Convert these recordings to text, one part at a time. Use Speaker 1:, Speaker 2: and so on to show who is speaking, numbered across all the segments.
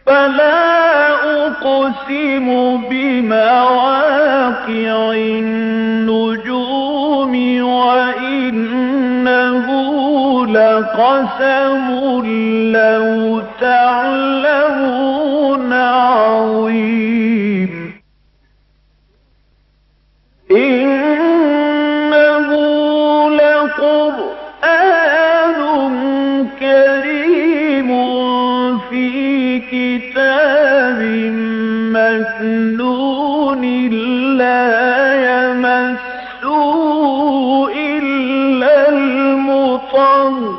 Speaker 1: فلا أقسم بمواقع النجوم وإنه لقسم لو تعلمون عظيم إنه لقرآن كريم في كتاب مكنون لا يمسه إلا المطهرون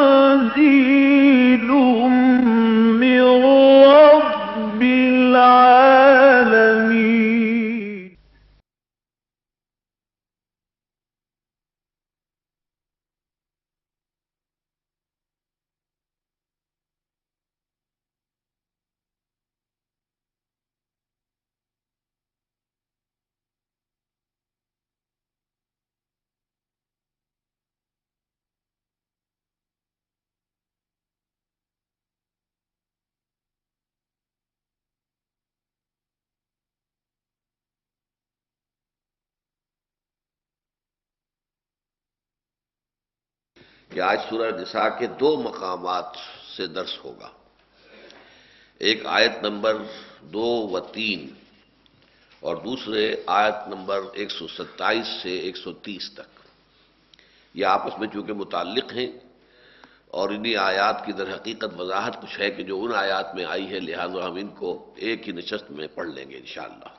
Speaker 1: تنزيل من رب العالمين.
Speaker 2: کہ آج سورہ نساء کے دو مقامات سے درس ہوگا، ایک آیت نمبر 2 و 3 اور دوسرے آیت نمبر 127 سے 130 تک۔ یہ آپس میں چونکہ متعلق ہیں اور انہی آیات کی در حقیقت وضاحت کچھ ہے کہ جو ان آیات میں آئی ہے، لہذا ہم ان کو ایک ہی نشست میں پڑھ لیں گے انشاءاللہ۔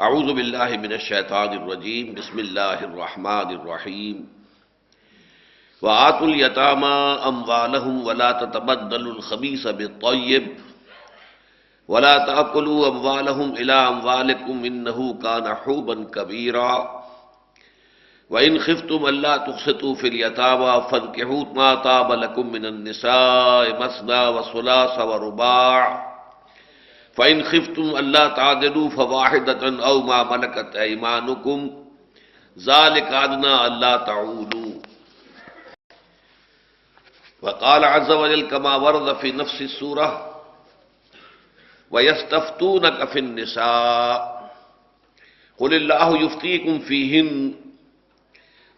Speaker 2: اعوذ باللہ من الشیطان الرجیم، بسم اللہ الرحمن الرحیم۔ وآتوا اليتامى أموالهم ولا تتبدلوا الخبيث بالطيب ولا تأكلوا أموالهم إلى أموالكم إنه كان حوبا كبيرا وإن خفتم ألا تقسطوا في اليتامى فانكحوا ما طاب لكم من النساء مثنى وثلاث ورباع فإن خفتم ألا تعدلوا فواحدة أو ما ملكت أيمانكم ذلك أدنى ألا تعولوا۔ وقال عز وجل كما ورد في نفس السورة ويستفتونك في النساء قل الله يفتيكم فيهن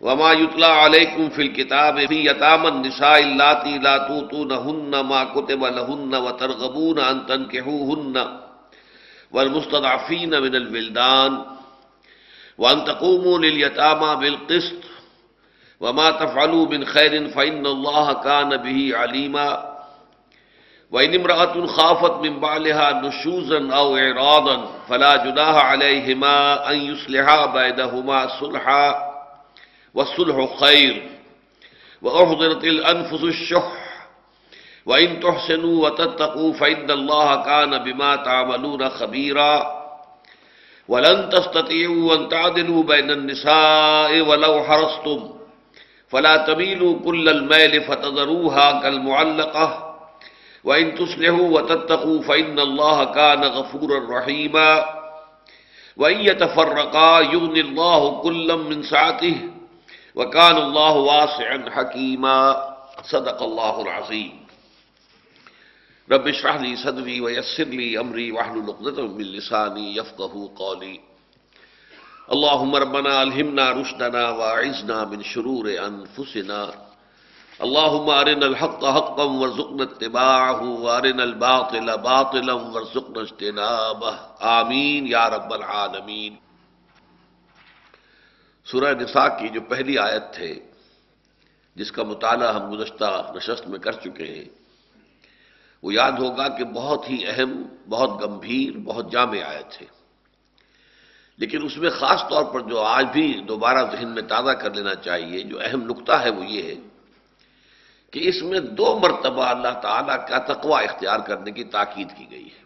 Speaker 2: وما يتلى عليكم في الكتاب في يتامى النساء اللاتي لا تؤتونهن ما كتب لهن وترغبون أن تنكحوهن والمستضعفين من الولدان وأن تقوموا لليتامى بالقسط وما تفعلوا من خير فإن الله كان به عليما وإن امرأة خافت من بعلها نشوزا أو إعراضا فلا جناح عليهما أن يصلحا بينهما صلحا والصلح خير وأحضرت الأنفس الشح وإن تحسنوا وتتقوا فإن الله كان بما تعملون خبيرا ولن تستطيعوا أن تعدلوا بين النساء ولو حرصتم فلا تميلوا كل الميل فتذروها كالمعلقة وإن تصلحوا وتتقوا فإن الله كان غفورا رحيما وإن يتفرقا يغني الله كلا من سعته وكان الله واسعا حكيما۔ صدق الله العظيم۔ رب اشرح لي صدري ويسر لي أمري واحلل عقدة من لساني يفقهوا قولي۔ اللهم ربنا الہمنا رشدنا واعذنا من شرور انفسنا، اللهم ارنا الحق حقا وارزقنا اتباعه وارنا الباطل باطلا وارزقنا اجتنابه، آمین یا رب العالمین۔ سورہ نساء کی جو پہلی آیت ہے جس کا مطالعہ ہم گزشتہ نشست میں کر چکے ہیں، وہ یاد ہوگا کہ بہت ہی اہم، بہت گمبھیر، بہت جامع آیت ہے، لیکن اس میں خاص طور پر جو آج بھی دوبارہ ذہن میں تازہ کر لینا چاہیے، جو اہم نقطہ ہے وہ یہ ہے کہ اس میں 2 مرتبہ اللہ تعالیٰ کا تقوی اختیار کرنے کی تاکید کی گئی ہے۔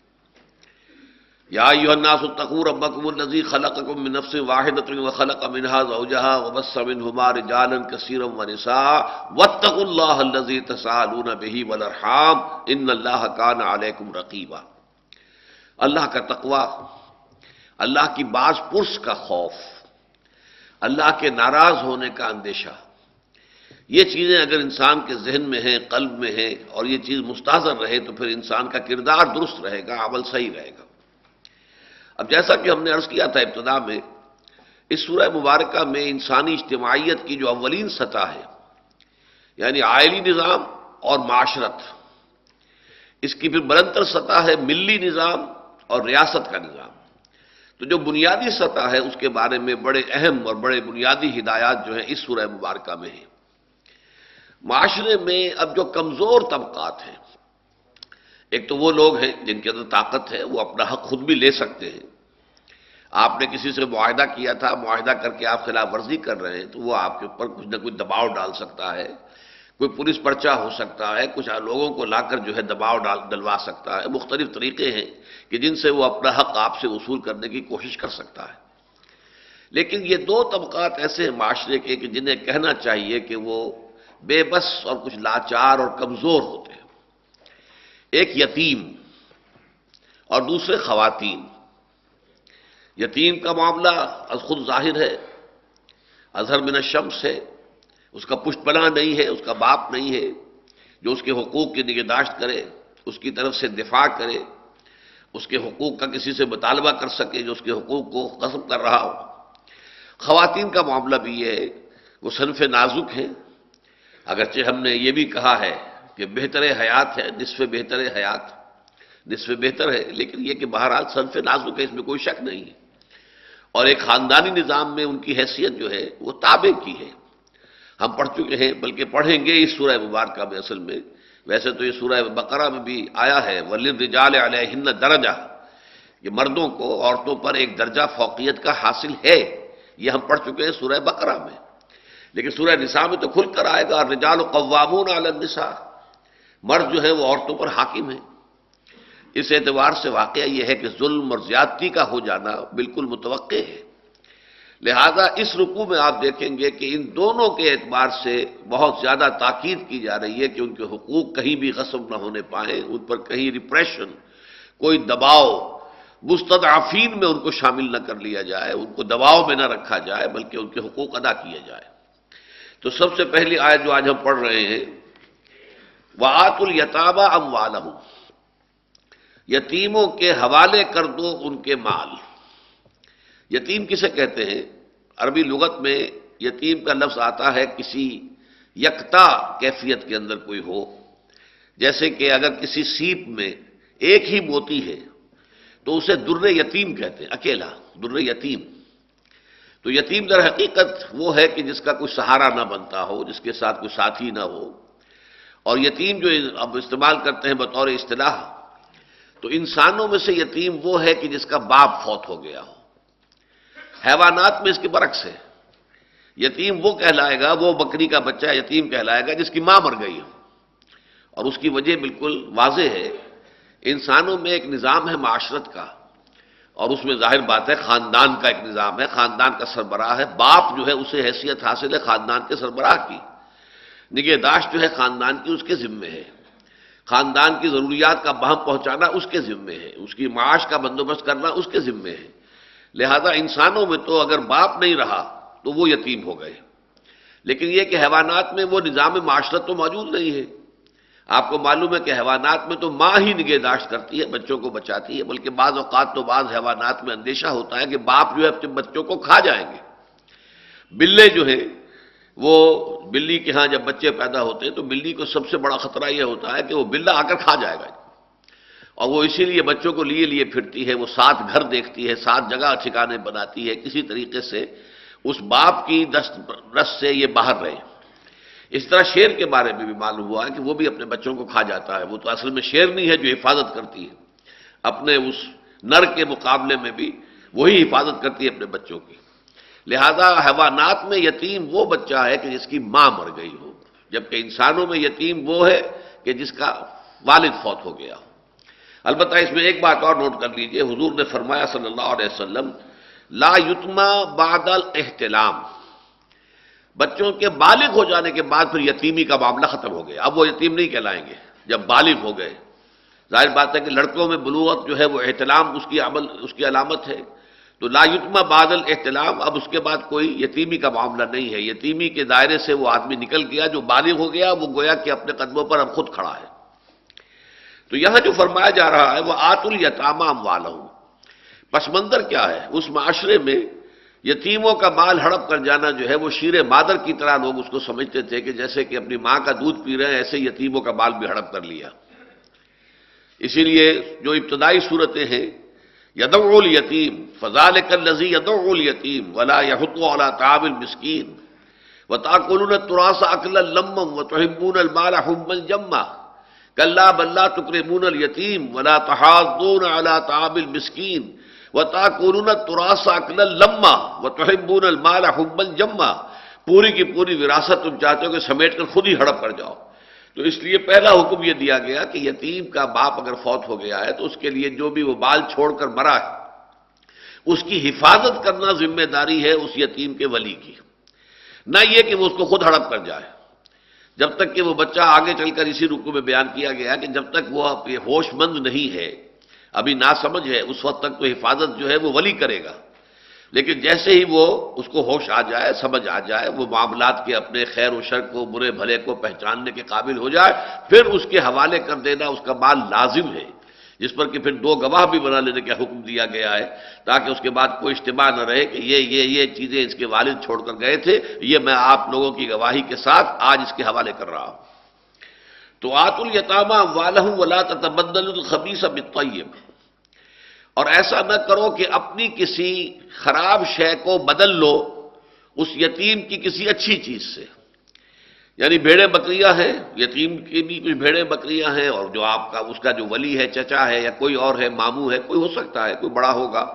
Speaker 2: یا ایھا الناس اتقوا ربکم الذی خلقکم من نفس واحدۃ وخلق منها زوجها وبث منهما رجالا کثیرا ونساء واتقوا اللہ الذی تساءلون به والارحام ان اللہ کان علیکم رقیبا۔ اللہ کا تقوی، اللہ کی باز پرس کا خوف، اللہ کے ناراض ہونے کا اندیشہ، یہ چیزیں اگر انسان کے ذہن میں ہیں، قلب میں ہیں، اور یہ چیز مستحضر رہے تو پھر انسان کا کردار درست رہے گا، عمل صحیح رہے گا۔ اب جیسا کہ ہم نے عرض کیا تھا ابتدا میں، اس سورہ مبارکہ میں انسانی اجتماعیت کی جو اولین سطح ہے، یعنی عائلی نظام اور معاشرت، اس کی پھر بلندتر سطح ہے ملی نظام اور ریاست کا نظام۔ تو جو بنیادی سطح ہے اس کے بارے میں بڑے اہم اور بڑے بنیادی ہدایات جو ہیں اس سورہ مبارکہ میں ہیں۔ معاشرے میں اب جو کمزور طبقات ہیں، ایک تو وہ لوگ ہیں جن کے اندر طاقت ہے، وہ اپنا حق خود بھی لے سکتے ہیں۔ آپ نے کسی سے معاہدہ کیا تھا، معاہدہ کر کے آپ خلاف ورزی کر رہے ہیں تو وہ آپ کے اوپر کچھ نہ کچھ دباؤ ڈال سکتا ہے، کوئی پولیس پرچہ ہو سکتا ہے، کچھ لوگوں کو لا کر جو ہے دباؤ ڈلوا سکتا ہے۔ مختلف طریقے ہیں کہ جن سے وہ اپنا حق آپ سے وصول کرنے کی کوشش کر سکتا ہے۔ لیکن یہ دو طبقات ایسے ہیں معاشرے کے کہ جنہیں کہنا چاہیے کہ وہ بے بس اور کچھ لاچار اور کمزور ہوتے ہیں۔ ایک یتیم اور دوسرے خواتین۔ یتیم کا معاملہ از خود ظاہر ہے، اظہر من الشمس ہے، اس کا پشت پناہ نہیں ہے، اس کا باپ نہیں ہے جو اس کے حقوق کی نگہداشت کرے، اس کی طرف سے دفاع کرے، اس کے حقوق کا کسی سے مطالبہ کر سکے جو اس کے حقوق کو غصب کر رہا ہو۔ خواتین کا معاملہ بھی یہ ہے، وہ صنف نازک ہیں، اگرچہ ہم نے یہ بھی کہا ہے کہ بہتر حیات ہے، نصف بہتر حیات، نصف بہتر ہے، لیکن یہ کہ بہرحال صنف نازک ہے، اس میں کوئی شک نہیں ہے۔ اور ایک خاندانی نظام میں ان کی حیثیت جو ہے وہ تابع کی ہے۔ ہم پڑھ چکے ہیں، بلکہ پڑھیں گے اس سورہ مبارکہ میں اصل میں۔ ویسے تو یہ سورہ بقرہ میں بھی آیا ہے وَلِلرِّجَالِ عَلَيْهِنَّ دَرَجَةٌ، کہ مردوں کو عورتوں پر ایک درجہ فوقیت کا حاصل ہے، یہ ہم پڑھ چکے ہیں سورہ بقرہ میں۔ لیکن سورہ نساء میں تو کھل کر آئے گا الرجال قوامون علی النساء، مرد جو ہے وہ عورتوں پر حاکم ہیں۔ اس اعتبار سے واقعہ یہ ہے کہ ظلم اور زیادتی کا ہو جانا بالکل متوقع ہے۔ لہذا اس رکوع میں آپ دیکھیں گے کہ ان دونوں کے اعتبار سے بہت زیادہ تاکید کی جا رہی ہے کہ ان کے حقوق کہیں بھی غصب نہ ہونے پائیں، ان پر کہیں ریپریشن، کوئی دباؤ، مستضعفین میں ان کو شامل نہ کر لیا جائے، ان کو دباؤ میں نہ رکھا جائے، بلکہ ان کے حقوق ادا کیے جائے۔ تو سب سے پہلی آیت جو آج ہم پڑھ رہے ہیں، وَآتُوا الْيَتَامَىٰ أَمْوَالَهُمْ، یتیموں کے حوالے کر دو ان کے مال۔ یتیم کسے کہتے ہیں؟ عربی لغت میں یتیم کا لفظ آتا ہے کسی یکتا کیفیت کے اندر کوئی ہو، جیسے کہ اگر کسی سیپ میں ایک ہی موتی ہے تو اسے در یتیم کہتے ہیں، اکیلا در یتیم۔ تو یتیم در حقیقت وہ ہے کہ جس کا کوئی سہارا نہ بنتا ہو، جس کے ساتھ کوئی ساتھی نہ ہو۔ اور یتیم جو اب استعمال کرتے ہیں بطور اصطلاح، تو انسانوں میں سے یتیم وہ ہے کہ جس کا باپ فوت ہو گیا ہو۔ حیوانات میں اس کے برعکس ہے، یتیم وہ کہلائے گا، وہ بکری کا بچہ یتیم کہلائے گا جس کی ماں مر گئی ہو۔ اور اس کی وجہ بالکل واضح ہے، انسانوں میں ایک نظام ہے معاشرت کا، اور اس میں ظاہر بات ہے خاندان کا ایک نظام ہے، خاندان کا سربراہ ہے، باپ جو ہے اسے حیثیت حاصل ہے خاندان کے سربراہ کی، نگہداشت جو ہے خاندان کی اس کے ذمے ہے، خاندان کی ضروریات کا بہم پہنچانا اس کے ذمے ہے، اس کی معاش کا بندوبست کرنا اس کے ذمے ہے۔ لہذا انسانوں میں تو اگر باپ نہیں رہا تو وہ یتیم ہو گئے، لیکن یہ کہ حیوانات میں وہ نظام معاشرت تو موجود نہیں ہے۔ آپ کو معلوم ہے کہ حیوانات میں تو ماں ہی نگہداشت کرتی ہے، بچوں کو بچاتی ہے، بلکہ بعض اوقات تو بعض حیوانات میں اندیشہ ہوتا ہے کہ باپ جو ہے اپنے بچوں کو کھا جائیں گے۔ بلے جو ہیں وہ بلی کے ہاں جب بچے پیدا ہوتے ہیں تو بلی کو سب سے بڑا خطرہ یہ ہوتا ہے کہ وہ بلہ آ کر کھا جائے گا، اور وہ اسی لیے بچوں کو لیے پھرتی ہے، وہ 7 گھر دیکھتی ہے، 7 جگہ ٹھکانے بناتی ہے، کسی طریقے سے اس باپ کی دست رس سے یہ باہر رہے۔ اس طرح شیر کے بارے میں بھی معلوم ہوا ہے کہ وہ بھی اپنے بچوں کو کھا جاتا ہے، وہ تو اصل میں شیر نہیں ہے جو حفاظت کرتی ہے، اپنے اس نر کے مقابلے میں بھی وہی حفاظت کرتی ہے اپنے بچوں کی۔ لہذا حیوانات میں یتیم وہ بچہ ہے کہ جس کی ماں مر گئی ہو، جبکہ انسانوں میں یتیم وہ ہے کہ جس کا والد فوت ہو گیا ہو۔ البتہ اس میں ایک بات اور نوٹ کر لیجئے، حضور نے فرمایا صلی اللہ علیہ وسلم لا یتما بعد الاحتلام، بچوں کے بالغ ہو جانے کے بعد پھر یتیمی کا معاملہ ختم ہو گیا، اب وہ یتیم نہیں کہلائیں گے جب بالغ ہو گئے۔ ظاہر بات ہے کہ لڑکوں میں بلوغت جو ہے وہ احتلام اس کی علامت ہے، تو لا یتم بعد الاحتلام، اب اس کے بعد کوئی یتیمی کا معاملہ نہیں ہے، یتیمی کے دائرے سے وہ آدمی نکل گیا، جو بالغ ہو گیا وہ گویا کہ اپنے قدموں پر اب خود کھڑا ہے۔ تو یہاں جو فرمایا جا رہا ہے وہ آت الیتامی اموالہم، پس منظر کیا ہے؟ اس معاشرے میں یتیموں کا مال ہڑپ کر جانا جو ہے وہ شیر مادر کی طرح لوگ اس کو سمجھتے تھے کہ جیسے کہ اپنی ماں کا دودھ پی رہے ہیں، ایسے یتیموں کا مال بھی ہڑپ کر لیا۔ اسی لیے جو ابتدائی صورتیں ہیں، یدعو الیتیم فذلک الذی یدعو الیتیم ولا یحض علی طعام المسکین وتأکلون التراث اکلا لما وتحبون المال حبا جما کلا بل لا تکرمون الیتیم ولا تحاضون علی طعام المسکین وتأکلون التراث اکلا لما وتحبون المال حبا جما، پوری کی پوری وراثت تم چاہتے ہو کہ سمیٹ کر خود ہی ہڑپ کر جاؤ۔ تو اس لیے پہلا حکم یہ دیا گیا کہ یتیم کا باپ اگر فوت ہو گیا ہے تو اس کے لیے جو بھی وہ بال چھوڑ کر مرا ہے اس کی حفاظت کرنا ذمہ داری ہے اس یتیم کے ولی کی، نہ یہ کہ وہ اس کو خود ہڑپ کر جائے۔ جب تک کہ وہ بچہ آگے چل کر اسی رکوع میں بیان کیا گیا کہ جب تک وہ ہوش مند نہیں ہے، ابھی ناسمجھ ہے، اس وقت تک تو حفاظت جو ہے وہ ولی کرے گا، لیکن جیسے ہی وہ اس کو ہوش آ جائے، سمجھ آ جائے، وہ معاملات کے اپنے خیر و شر کو، برے بھلے کو پہچاننے کے قابل ہو جائے، پھر اس کے حوالے کر دینا اس کا مال لازم ہے، جس پر کہ پھر 2 گواہ بھی بنا لینے کا حکم دیا گیا ہے، تاکہ اس کے بعد کوئی اجتماع نہ رہے کہ یہ چیزیں اس کے والد چھوڑ کر گئے تھے، یہ میں آپ لوگوں کی گواہی کے ساتھ آج اس کے حوالے کر رہا ہوں۔ تو آتوا الیتامی اموالہم ولا تتبدلوا الخبیث بالطیب، اور ایسا نہ کرو کہ اپنی کسی خراب شے کو بدل لو اس یتیم کی کسی اچھی چیز سے۔ یعنی بھیڑیں بکریاں ہیں، یتیم کی بھی کچھ بھیڑیں بکریاں ہیں، اور جو آپ کا اس کا جو ولی ہے، چچا ہے یا کوئی اور ہے، ماموں ہے، کوئی ہو سکتا ہے، کوئی بڑا ہوگا،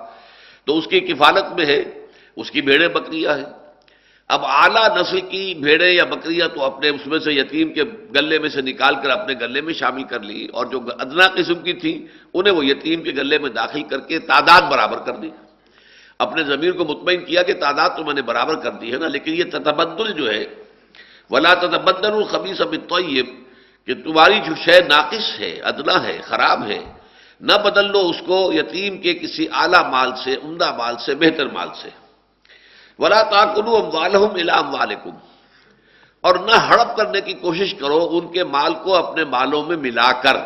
Speaker 2: تو اس کی کفالت میں ہے، اس کی بھیڑیں بکریاں ہیں۔ اب اعلیٰ نسل کی بھیڑیں یا بکریاں تو اپنے اس میں سے یتیم کے گلے میں سے نکال کر اپنے گلے میں شامل کر لی، اور جو ادنا قسم کی تھیں انہیں وہ یتیم کے گلے میں داخل کر کے تعداد برابر کر دی، اپنے ضمیر کو مطمئن کیا کہ تعداد تو میں نے برابر کر دی ہے نا۔ لیکن یہ تتبدل جو ہے، ولا تتبدلوا الخبیث بالطیب، کہ تمہاری جو شے ناقص ہے، ادنا ہے، خراب ہے، نہ بدل لو اس کو یتیم کے کسی اعلیٰ مال سے، عمدہ مال سے، بہتر مال سے۔ ولا تاکلوا اموالہم الی اموالکم، اور نہ ہڑپ کرنے کی کوشش کرو ان کے مال کو اپنے مالوں میں ملا کر،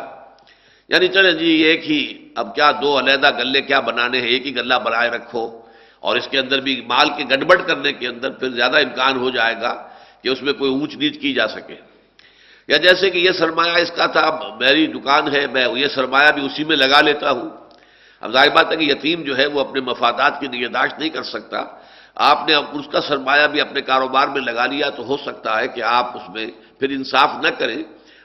Speaker 2: یعنی چلیں جی ایک ہی، اب کیا 2 علیحدہ گلے کیا بنانے ہیں، ایک ہی گلہ بنائے رکھو، اور اس کے اندر بھی مال کے گڑبڑ کرنے کے اندر پھر زیادہ امکان ہو جائے گا کہ اس میں کوئی اونچ نیچ کی جا سکے۔ یا جیسے کہ یہ سرمایہ اس کا تھا، اب میری دکان ہے، میں یہ سرمایہ بھی اسی میں لگا لیتا ہوں۔ اب ظاہر بات ہے کہ یتیم جو ہے وہ اپنے مفادات کی نگہداشت نہیں کر سکتا، آپ نے اب اس کا سرمایہ بھی اپنے کاروبار میں لگا لیا تو ہو سکتا ہے کہ آپ اس میں پھر انصاف نہ کریں،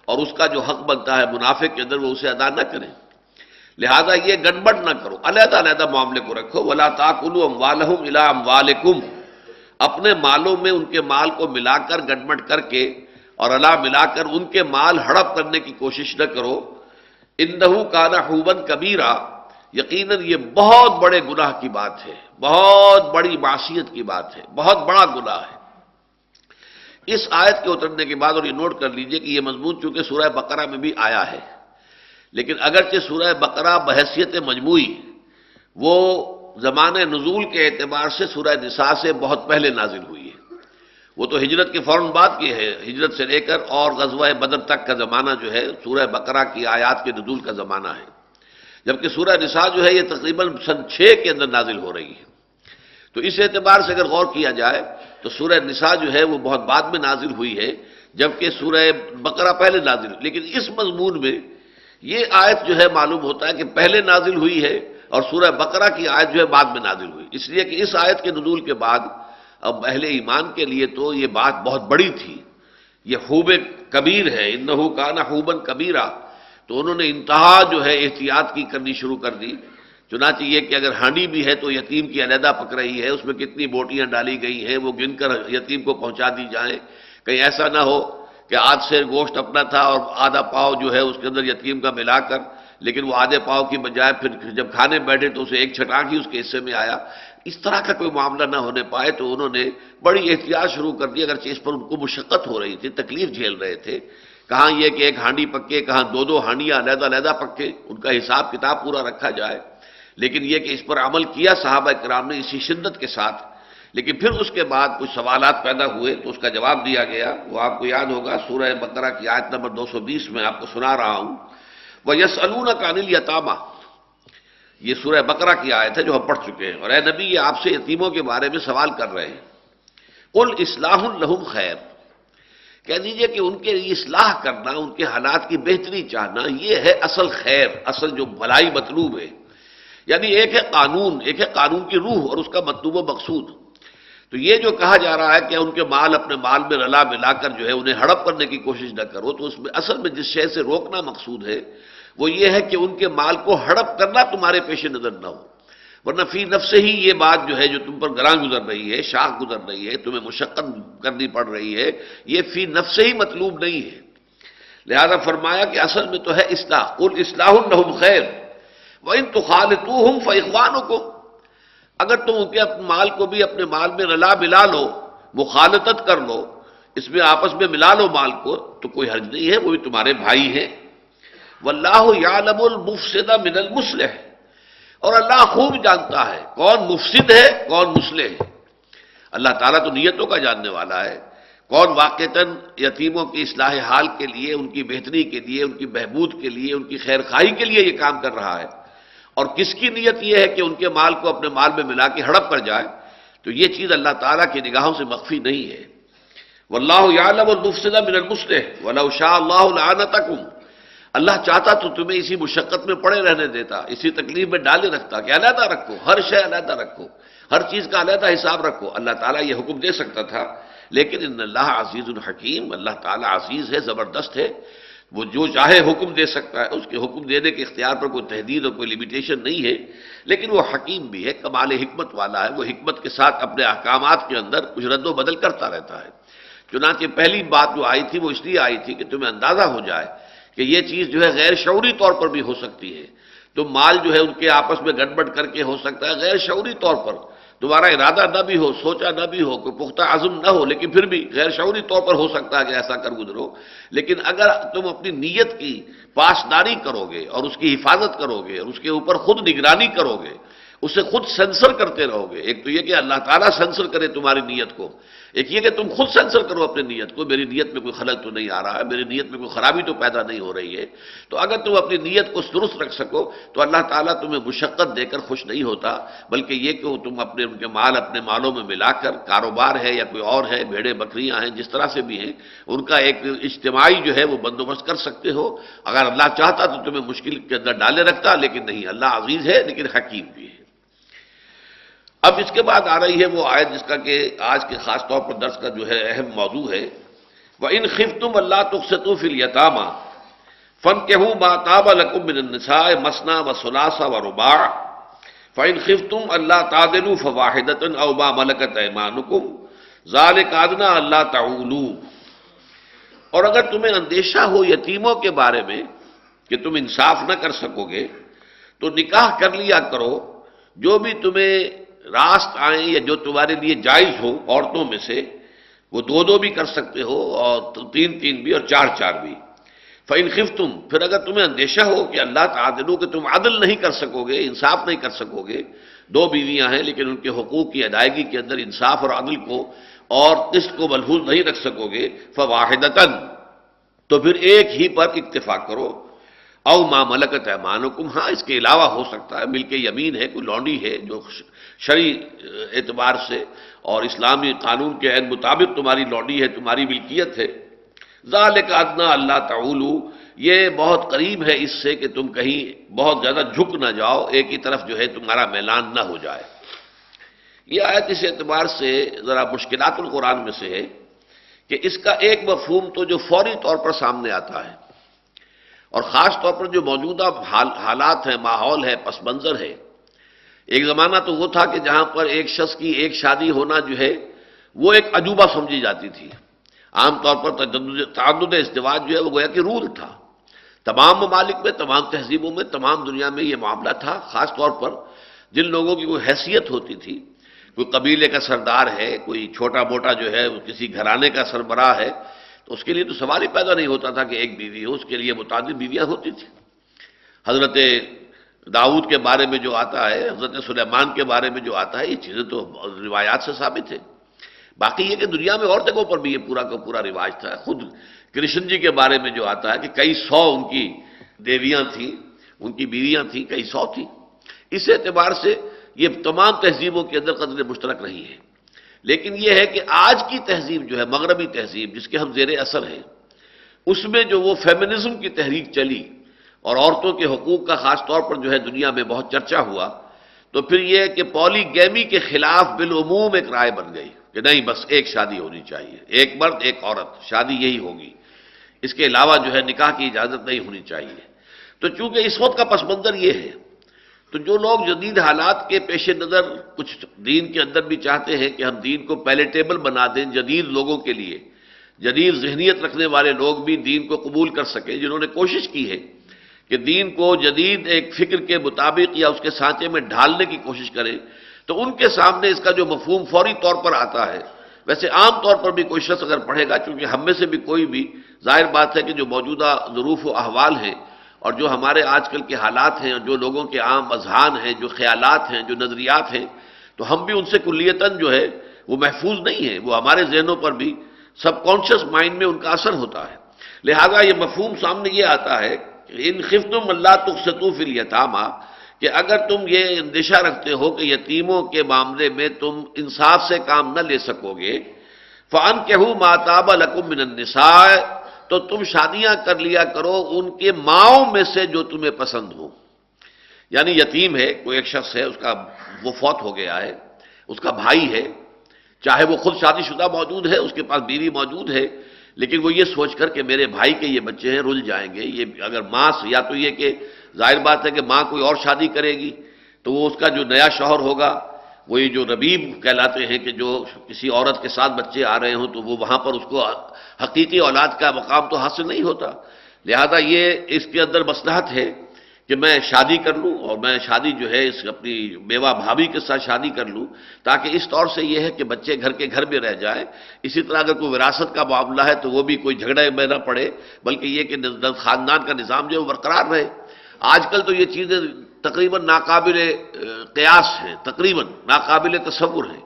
Speaker 2: اور اس کا جو حق بنتا ہے منافع کے اندر وہ اسے ادا نہ کریں۔ لہذا یہ گڑبڑ نہ کرو، علیحدہ علیحدہ معاملے کو رکھو۔ ولا تاکلوا اموالہم الی اموالکم، اپنے مالوں میں ان کے مال کو ملا کر، گڑبڑ کر کے اور الا ملا کر ان کے مال ہڑپ کرنے کی کوشش نہ کرو۔ انہ کان حوبا کبیرا، یقیناً یہ بہت بڑے گناہ کی بات ہے، بہت بڑی معصیت کی بات ہے، بہت بڑا گناہ ہے۔ اس آیت کے اترنے کے بعد، اور یہ نوٹ کر لیجئے کہ یہ مضمون چونکہ سورہ بقرہ میں بھی آیا ہے، لیکن اگرچہ سورہ بقرہ بحیثیت مجموعی وہ زمانہ نزول کے اعتبار سے سورہ نساء سے بہت پہلے نازل ہوئی ہے، وہ تو ہجرت کے فوراً بعد کی ہے، ہجرت سے لے کر اور غزوہ بدر تک کا زمانہ جو ہے سورہ بقرہ کی آیات کے نزول کا زمانہ ہے، جبکہ سورہ نساء جو ہے یہ تقریباً سن 6 کے اندر نازل ہو رہی ہے۔ تو اس اعتبار سے اگر غور کیا جائے تو سورہ نساء جو ہے وہ بہت بعد میں نازل ہوئی ہے، جبکہ سورہ بقرہ پہلے نازل ہوئی، لیکن اس مضمون میں یہ آیت جو ہے معلوم ہوتا ہے کہ پہلے نازل ہوئی ہے، اور سورہ بقرہ کی آیت جو ہے بعد میں نازل ہوئی، اس لیے کہ اس آیت کے نزول کے بعد اب اہل ایمان کے لیے تو یہ بات بہت بڑی تھی، یہ حوب کبیر ہے، انہ کان حوبا کبیرا، تو انہوں نے انتہا جو ہے احتیاط کی کرنی شروع کر دی۔ چنانچہ یہ کہ اگر ہانڈی بھی ہے تو یتیم کی علیحدہ پک رہی ہے، اس میں کتنی بوٹیاں ڈالی گئی ہیں وہ گن کر یتیم کو پہنچا دی جائیں، کہیں ایسا نہ ہو کہ آدھ سیر گوشت اپنا تھا اور آدھا پاؤ جو ہے اس کے اندر یتیم کا ملا کر، لیکن وہ آدھے پاؤ کی بجائے پھر جب کھانے بیٹھے تو اسے ایک چھٹانک ہی اس کے حصے میں آیا۔ اس طرح کا کوئی معاملہ نہ ہونے پائے تو انہوں نے بڑی احتیاط شروع کر دی، اگرچہ اس پر ان کو مشقت ہو رہی تھی، تکلیف جھیل رہے تھے، کہاں یہ کہ ایک ہانڈی پکے، کہاں 2 ہانڈیاں علیحدہ علیحدہ پکے، ان کا حساب کتاب پورا رکھا جائے، لیکن یہ کہ اس پر عمل کیا صحابہ کرام نے اسی شدت کے ساتھ، لیکن پھر اس کے بعد کچھ سوالات پیدا ہوئے تو اس کا جواب دیا گیا۔ وہ آپ کو یاد ہوگا سورہ بقرہ کی آیت نمبر 220 میں آپ کو سنا رہا ہوں، وَيَسْأَلُونَكَ عَنِ الْيَتَامَى، یہ سورہ بقرہ کی آیت ہے جو ہم پڑھ چکے ہیں، اور اے نبی یہ آپ سے یتیموں کے بارے میں سوال کر رہے ہیں۔ قُلْ إِصْلَاحٌ لَهُمْ خَيْرٌ، کہہ دیجئے کہ ان کے لیے اصلاح کرنا، ان کے حالات کی بہتری چاہنا، یہ ہے اصل خیر، اصل جو بھلائی مطلوب ہے۔ یعنی ایک ہے قانون کی روح اور اس کا مطلوب و مقصود۔ تو یہ جو کہا جا رہا ہے کہ ان کے مال اپنے مال میں رلا ملا کر جو ہے انہیں ہڑپ کرنے کی کوشش نہ کرو، تو اس میں اصل میں جس شے سے روکنا مقصود ہے وہ یہ ہے کہ ان کے مال کو ہڑپ کرنا تمہارے پیش نظر نہ ہو، ورنہ فی نفس ہی یہ بات جو ہے جو تم پر گراں گزر رہی ہے، شاق گزر رہی ہے، تمہیں مشقت کرنی پڑ رہی ہے، یہ فی نفس ہی مطلوب نہیں ہے۔ لہذا فرمایا کہ اصل میں تو ہے اصلاح، قل اصلاح لہم خیر وَإِن تُخَالِطُوهُمْ فَإِخْوَانُكُمْ، اگر تم ان کے مال کو بھی اپنے مال میں رلا ملا لو، مخالطت کر لو، اس میں آپس میں ملا لو مال کو، تو کوئی حرج نہیں ہے، وہ بھی تمہارے بھائی ہیں۔ واللہ یعلم المفسد من المصلح، اور اللہ خوب جانتا ہے کون مفسد ہے کون مصلح ہے۔ اللہ تعالیٰ تو نیتوں کا جاننے والا ہے، کون واقعتاً یتیموں کی اصلاح حال کے لیے، ان کی بہتری کے لیے، ان کی بہبود کے لیے، ان کی خیر خواہی کے لیے یہ کام کر رہا ہے، اور کس کی نیت یہ ہے کہ ان کے مال کو اپنے مال میں ملا کے ہڑپ کر جائے، تو یہ چیز اللہ تعالیٰ کی نگاہوں سے مخفی نہیں ہے۔ واللہ یعلم المفسد من المصلح ولو شاء اللہ لعنتکم، اللہ چاہتا تو تمہیں اسی مشقت میں پڑے رہنے دیتا، اسی تکلیف میں ڈالے رکھتا کہ علیحدہ رکھو، ہر شے علیحدہ رکھو، ہر چیز کا علیحدہ حساب رکھو۔ اللہ تعالیٰ یہ حکم دے سکتا تھا، لیکن ان اللہ عزیز الحکیم، اللہ تعالیٰ عزیز ہے، زبردست ہے، وہ جو چاہے حکم دے سکتا ہے، اس کے حکم دینے کے اختیار پر کوئی تحدید اور کوئی لمیٹیشن نہیں ہے، لیکن وہ حکیم بھی ہے، کمال حکمت والا ہے، وہ حکمت کے ساتھ اپنے احکامات کے اندر کچھ رد و بدل کرتا رہتا ہے۔ چنانچہ پہلی بات جو آئی تھی وہ اس لیے آئی تھی کہ تمہیں اندازہ ہو جائے کہ یہ چیز جو ہے غیر شعوری طور پر بھی ہو سکتی ہے، تو مال جو ہے ان کے آپس میں گڑبڑ کر کے ہو سکتا ہے، غیر شعوری طور پر تمہارا ارادہ نہ بھی ہو، سوچا نہ بھی ہو، کوئی پختہ عزم نہ ہو، لیکن پھر بھی غیر شعوری طور پر ہو سکتا ہے کہ ایسا کر گزرو۔ لیکن اگر تم اپنی نیت کی پاسداری کرو گے اور اس کی حفاظت کرو گے اور اس کے اوپر خود نگرانی کرو گے، اسے خود سینسر کرتے رہو گے، ایک تو یہ کہ اللہ تعالیٰ سینسر کرے تمہاری نیت کو، ایک یہ کہ تم خود سینسر کرو اپنی نیت کو، میری نیت میں کوئی خلل تو نہیں آ رہا ہے، میری نیت میں کوئی خرابی تو پیدا نہیں ہو رہی ہے، تو اگر تم اپنی نیت کو درست رکھ سکو تو اللہ تعالیٰ تمہیں مشقت دے کر خوش نہیں ہوتا، بلکہ یہ کہ تم ان کے مال اپنے مالوں میں ملا کر، کاروبار ہے یا کوئی اور ہے، بھیڑیں بکریاں ہیں، جس طرح سے بھی ہیں، ان کا ایک اجتماعی جو ہے وہ بندوبست کر سکتے ہو۔ اگر اللہ چاہتا تو تمہیں مشکل کے اندر ڈالے رکھتا، لیکن نہیں، اللہ عزیز ہے لیکن حکیم بھی ہے۔ اب اس کے بعد آ رہی ہے وہ آیت جس کا کہ آج کے خاص طور پر درس کا جو ہے اہم موضوع ہے، وَإِنْ خِفْتُمْ أَلَّا تُقْسِطُوا فِي الْيَتَامَى فَانكِحُوا مَا طَابَ لَكُم مِّنَ النِّسَاءِ مَثْنَىٰ وَثُلَاثَ وَرُبَاعَ فَإِنْ خِفْتُمْ أَلَّا تَعْدِلُوا فَوَاحِدَةً أَوْ مَا مَلَكَتْ أَيْمَانُكُمْ ذَلِكَ أَدْنَىٰ أَلَّا تَعُولُوا، اور اگر تمہیں اندیشہ ہو یتیموں کے بارے میں کہ تم انصاف نہ کر سکو گے تو نکاح کر لیا کرو جو بھی تمہیں راست آئیں یا جو تمہارے لیے جائز ہو عورتوں میں سے، وہ دو دو بھی کر سکتے ہو اور تین تین بھی اور چار چار بھی۔ فَإِنْ خِفْتُمْ، پھر اگر تمہیں اندیشہ ہو کہ اللہ تعالیٰ کہ تم عدل نہیں کر سکو گے، انصاف نہیں کر سکو گے، دو بیویاں ہیں لیکن ان کے حقوق کی ادائیگی کے اندر انصاف اور عدل کو اور قسط کو ملحوظ نہیں رکھ سکو گے، فَوَاحِدَةً، تو پھر ایک ہی پر اکتفا کرو، او ما ملکت ایمانکم، ہاں اس کے علاوہ ہو سکتا ہے ملک یمین ہے، کوئی لونڈی ہے جو شرعی اعتبار سے اور اسلامی قانون کے عین مطابق تمہاری لونڈی ہے، تمہاری ملکیت ہے۔ ذالک ادنیٰ اللہ تعولوا، یہ بہت قریب ہے اس سے کہ تم کہیں بہت زیادہ جھک نہ جاؤ، ایک ہی طرف جو ہے تمہارا میلان نہ ہو جائے۔ یہ آیت اس اعتبار سے ذرا مشکلات القرآن میں سے ہے کہ اس کا ایک مفہوم تو جو فوری طور پر سامنے آتا ہے، اور خاص طور پر جو موجودہ حالات ہیں، ماحول ہے، پس منظر ہے۔ ایک زمانہ تو وہ تھا کہ جہاں پر ایک شخص کی ایک شادی ہونا جو ہے وہ ایک عجوبہ سمجھی جاتی تھی، عام طور پر تعدد ازدواج جو ہے وہ گویا کہ رول تھا، تمام ممالک میں، تمام تہذیبوں میں، تمام دنیا میں یہ معاملہ تھا۔ خاص طور پر جن لوگوں کی کوئی حیثیت ہوتی تھی، کوئی قبیلے کا سردار ہے، کوئی چھوٹا موٹا جو ہے کسی گھرانے کا سربراہ ہے، تو اس کے لیے تو سوال ہی پیدا نہیں ہوتا تھا کہ ایک بیوی ہو، اس کے لیے متعدد بیویاں ہوتی تھیں۔ حضرت داؤد کے بارے میں جو آتا ہے، حضرت سلیمان کے بارے میں جو آتا ہے، یہ چیزیں تو روایات سے ثابت ہیں۔ باقی یہ کہ دنیا میں اور جگہوں پر بھی یہ پورا کا پورا رواج تھا۔ خود کرشن جی کے بارے میں جو آتا ہے کہ کئی سو ان کی دیویاں تھیں، ان کی بیویاں تھیں، کئی سو تھیں۔ اس اعتبار سے یہ تمام تہذیبوں کے اندر قدر مشترک رہی ہے۔ لیکن یہ ہے کہ آج کی تہذیب جو ہے، مغربی تہذیب جس کے ہم زیر اثر ہیں، اس میں جو وہ فیمنزم کی تحریک چلی اور عورتوں کے حقوق کا خاص طور پر جو ہے دنیا میں بہت چرچا ہوا، تو پھر یہ کہ پولی گیمی کے خلاف بالعموم ایک رائے بن گئی کہ نہیں، بس ایک شادی ہونی چاہیے، ایک مرد ایک عورت، شادی یہی ہوگی، اس کے علاوہ جو ہے نکاح کی اجازت نہیں ہونی چاہیے۔ تو چونکہ اس وقت کا پس منظر یہ ہے، تو جو لوگ جدید حالات کے پیش نظر کچھ دین کے اندر بھی چاہتے ہیں کہ ہم دین کو پیلیٹیبل بنا دیں جدید لوگوں کے لیے، جدید ذہنیت رکھنے والے لوگ بھی دین کو قبول کر سکیں، جنہوں نے کوشش کی ہے کہ دین کو جدید ایک فکر کے مطابق یا اس کے سانچے میں ڈھالنے کی کوشش کریں، تو ان کے سامنے اس کا جو مفہوم فوری طور پر آتا ہے، ویسے عام طور پر بھی کوئی شخص اگر پڑھے گا، چونکہ ہم میں سے بھی کوئی بھی، ظاہر بات ہے کہ جو موجودہ ظروف و احوال ہیں اور جو ہمارے آج کل کے حالات ہیں اور جو لوگوں کے عام اذہان ہیں، جو خیالات ہیں، جو نظریات ہیں، تو ہم بھی ان سے کلیتاً جو ہے وہ محفوظ نہیں ہیں، وہ ہمارے ذہنوں پر بھی سب کانشیس مائنڈ میں ان کا اثر ہوتا ہے۔ لہذا یہ مفہوم سامنے یہ آتا ہے کہ ان خفتم اللہ تقسطوا فی الیتامی، کہ اگر تم یہ اندیشہ رکھتے ہو کہ یتیموں کے معاملے میں تم انصاف سے کام نہ لے سکو گے، فانکحوا ما طاب لکم من النساء، تو تم شادیاں کر لیا کرو ان کے ماؤں میں سے جو تمہیں پسند ہو۔ یعنی یتیم ہے، کوئی ایک شخص ہے، اس کا وہ فوت ہو گیا ہے، اس کا بھائی ہے، چاہے وہ خود شادی شدہ موجود ہے، اس کے پاس بیوی موجود ہے، لیکن وہ یہ سوچ کر کہ میرے بھائی کے یہ بچے ہیں، رل جائیں گے، یہ اگر ماں سے، یا تو یہ کہ ظاہر بات ہے کہ ماں کوئی اور شادی کرے گی تو وہ اس کا جو نیا شوہر ہوگا، وہ یہ جو ربیب کہلاتے ہیں کہ جو کسی عورت کے ساتھ بچے آ رہے ہوں تو وہ وہاں پر اس کو حقیقی اولاد کا مقام تو حاصل نہیں ہوتا۔ لہذا یہ اس کے اندر مصلحت ہے کہ میں شادی کر لوں، اور میں شادی جو ہے اس اپنی بیوہ بھابھی کے ساتھ شادی کر لوں، تاکہ اس طور سے یہ ہے کہ بچے گھر کے گھر میں رہ جائیں۔ اسی طرح اگر کوئی وراثت کا معاملہ ہے تو وہ بھی کوئی جھگڑے میں نہ پڑے، بلکہ یہ کہ خاندان کا نظام جو ہے وہ برقرار رہے۔ آج کل تو یہ چیزیں تقریباً ناقابل قیاس ہیں، تقریباً ناقابل تصور ہیں،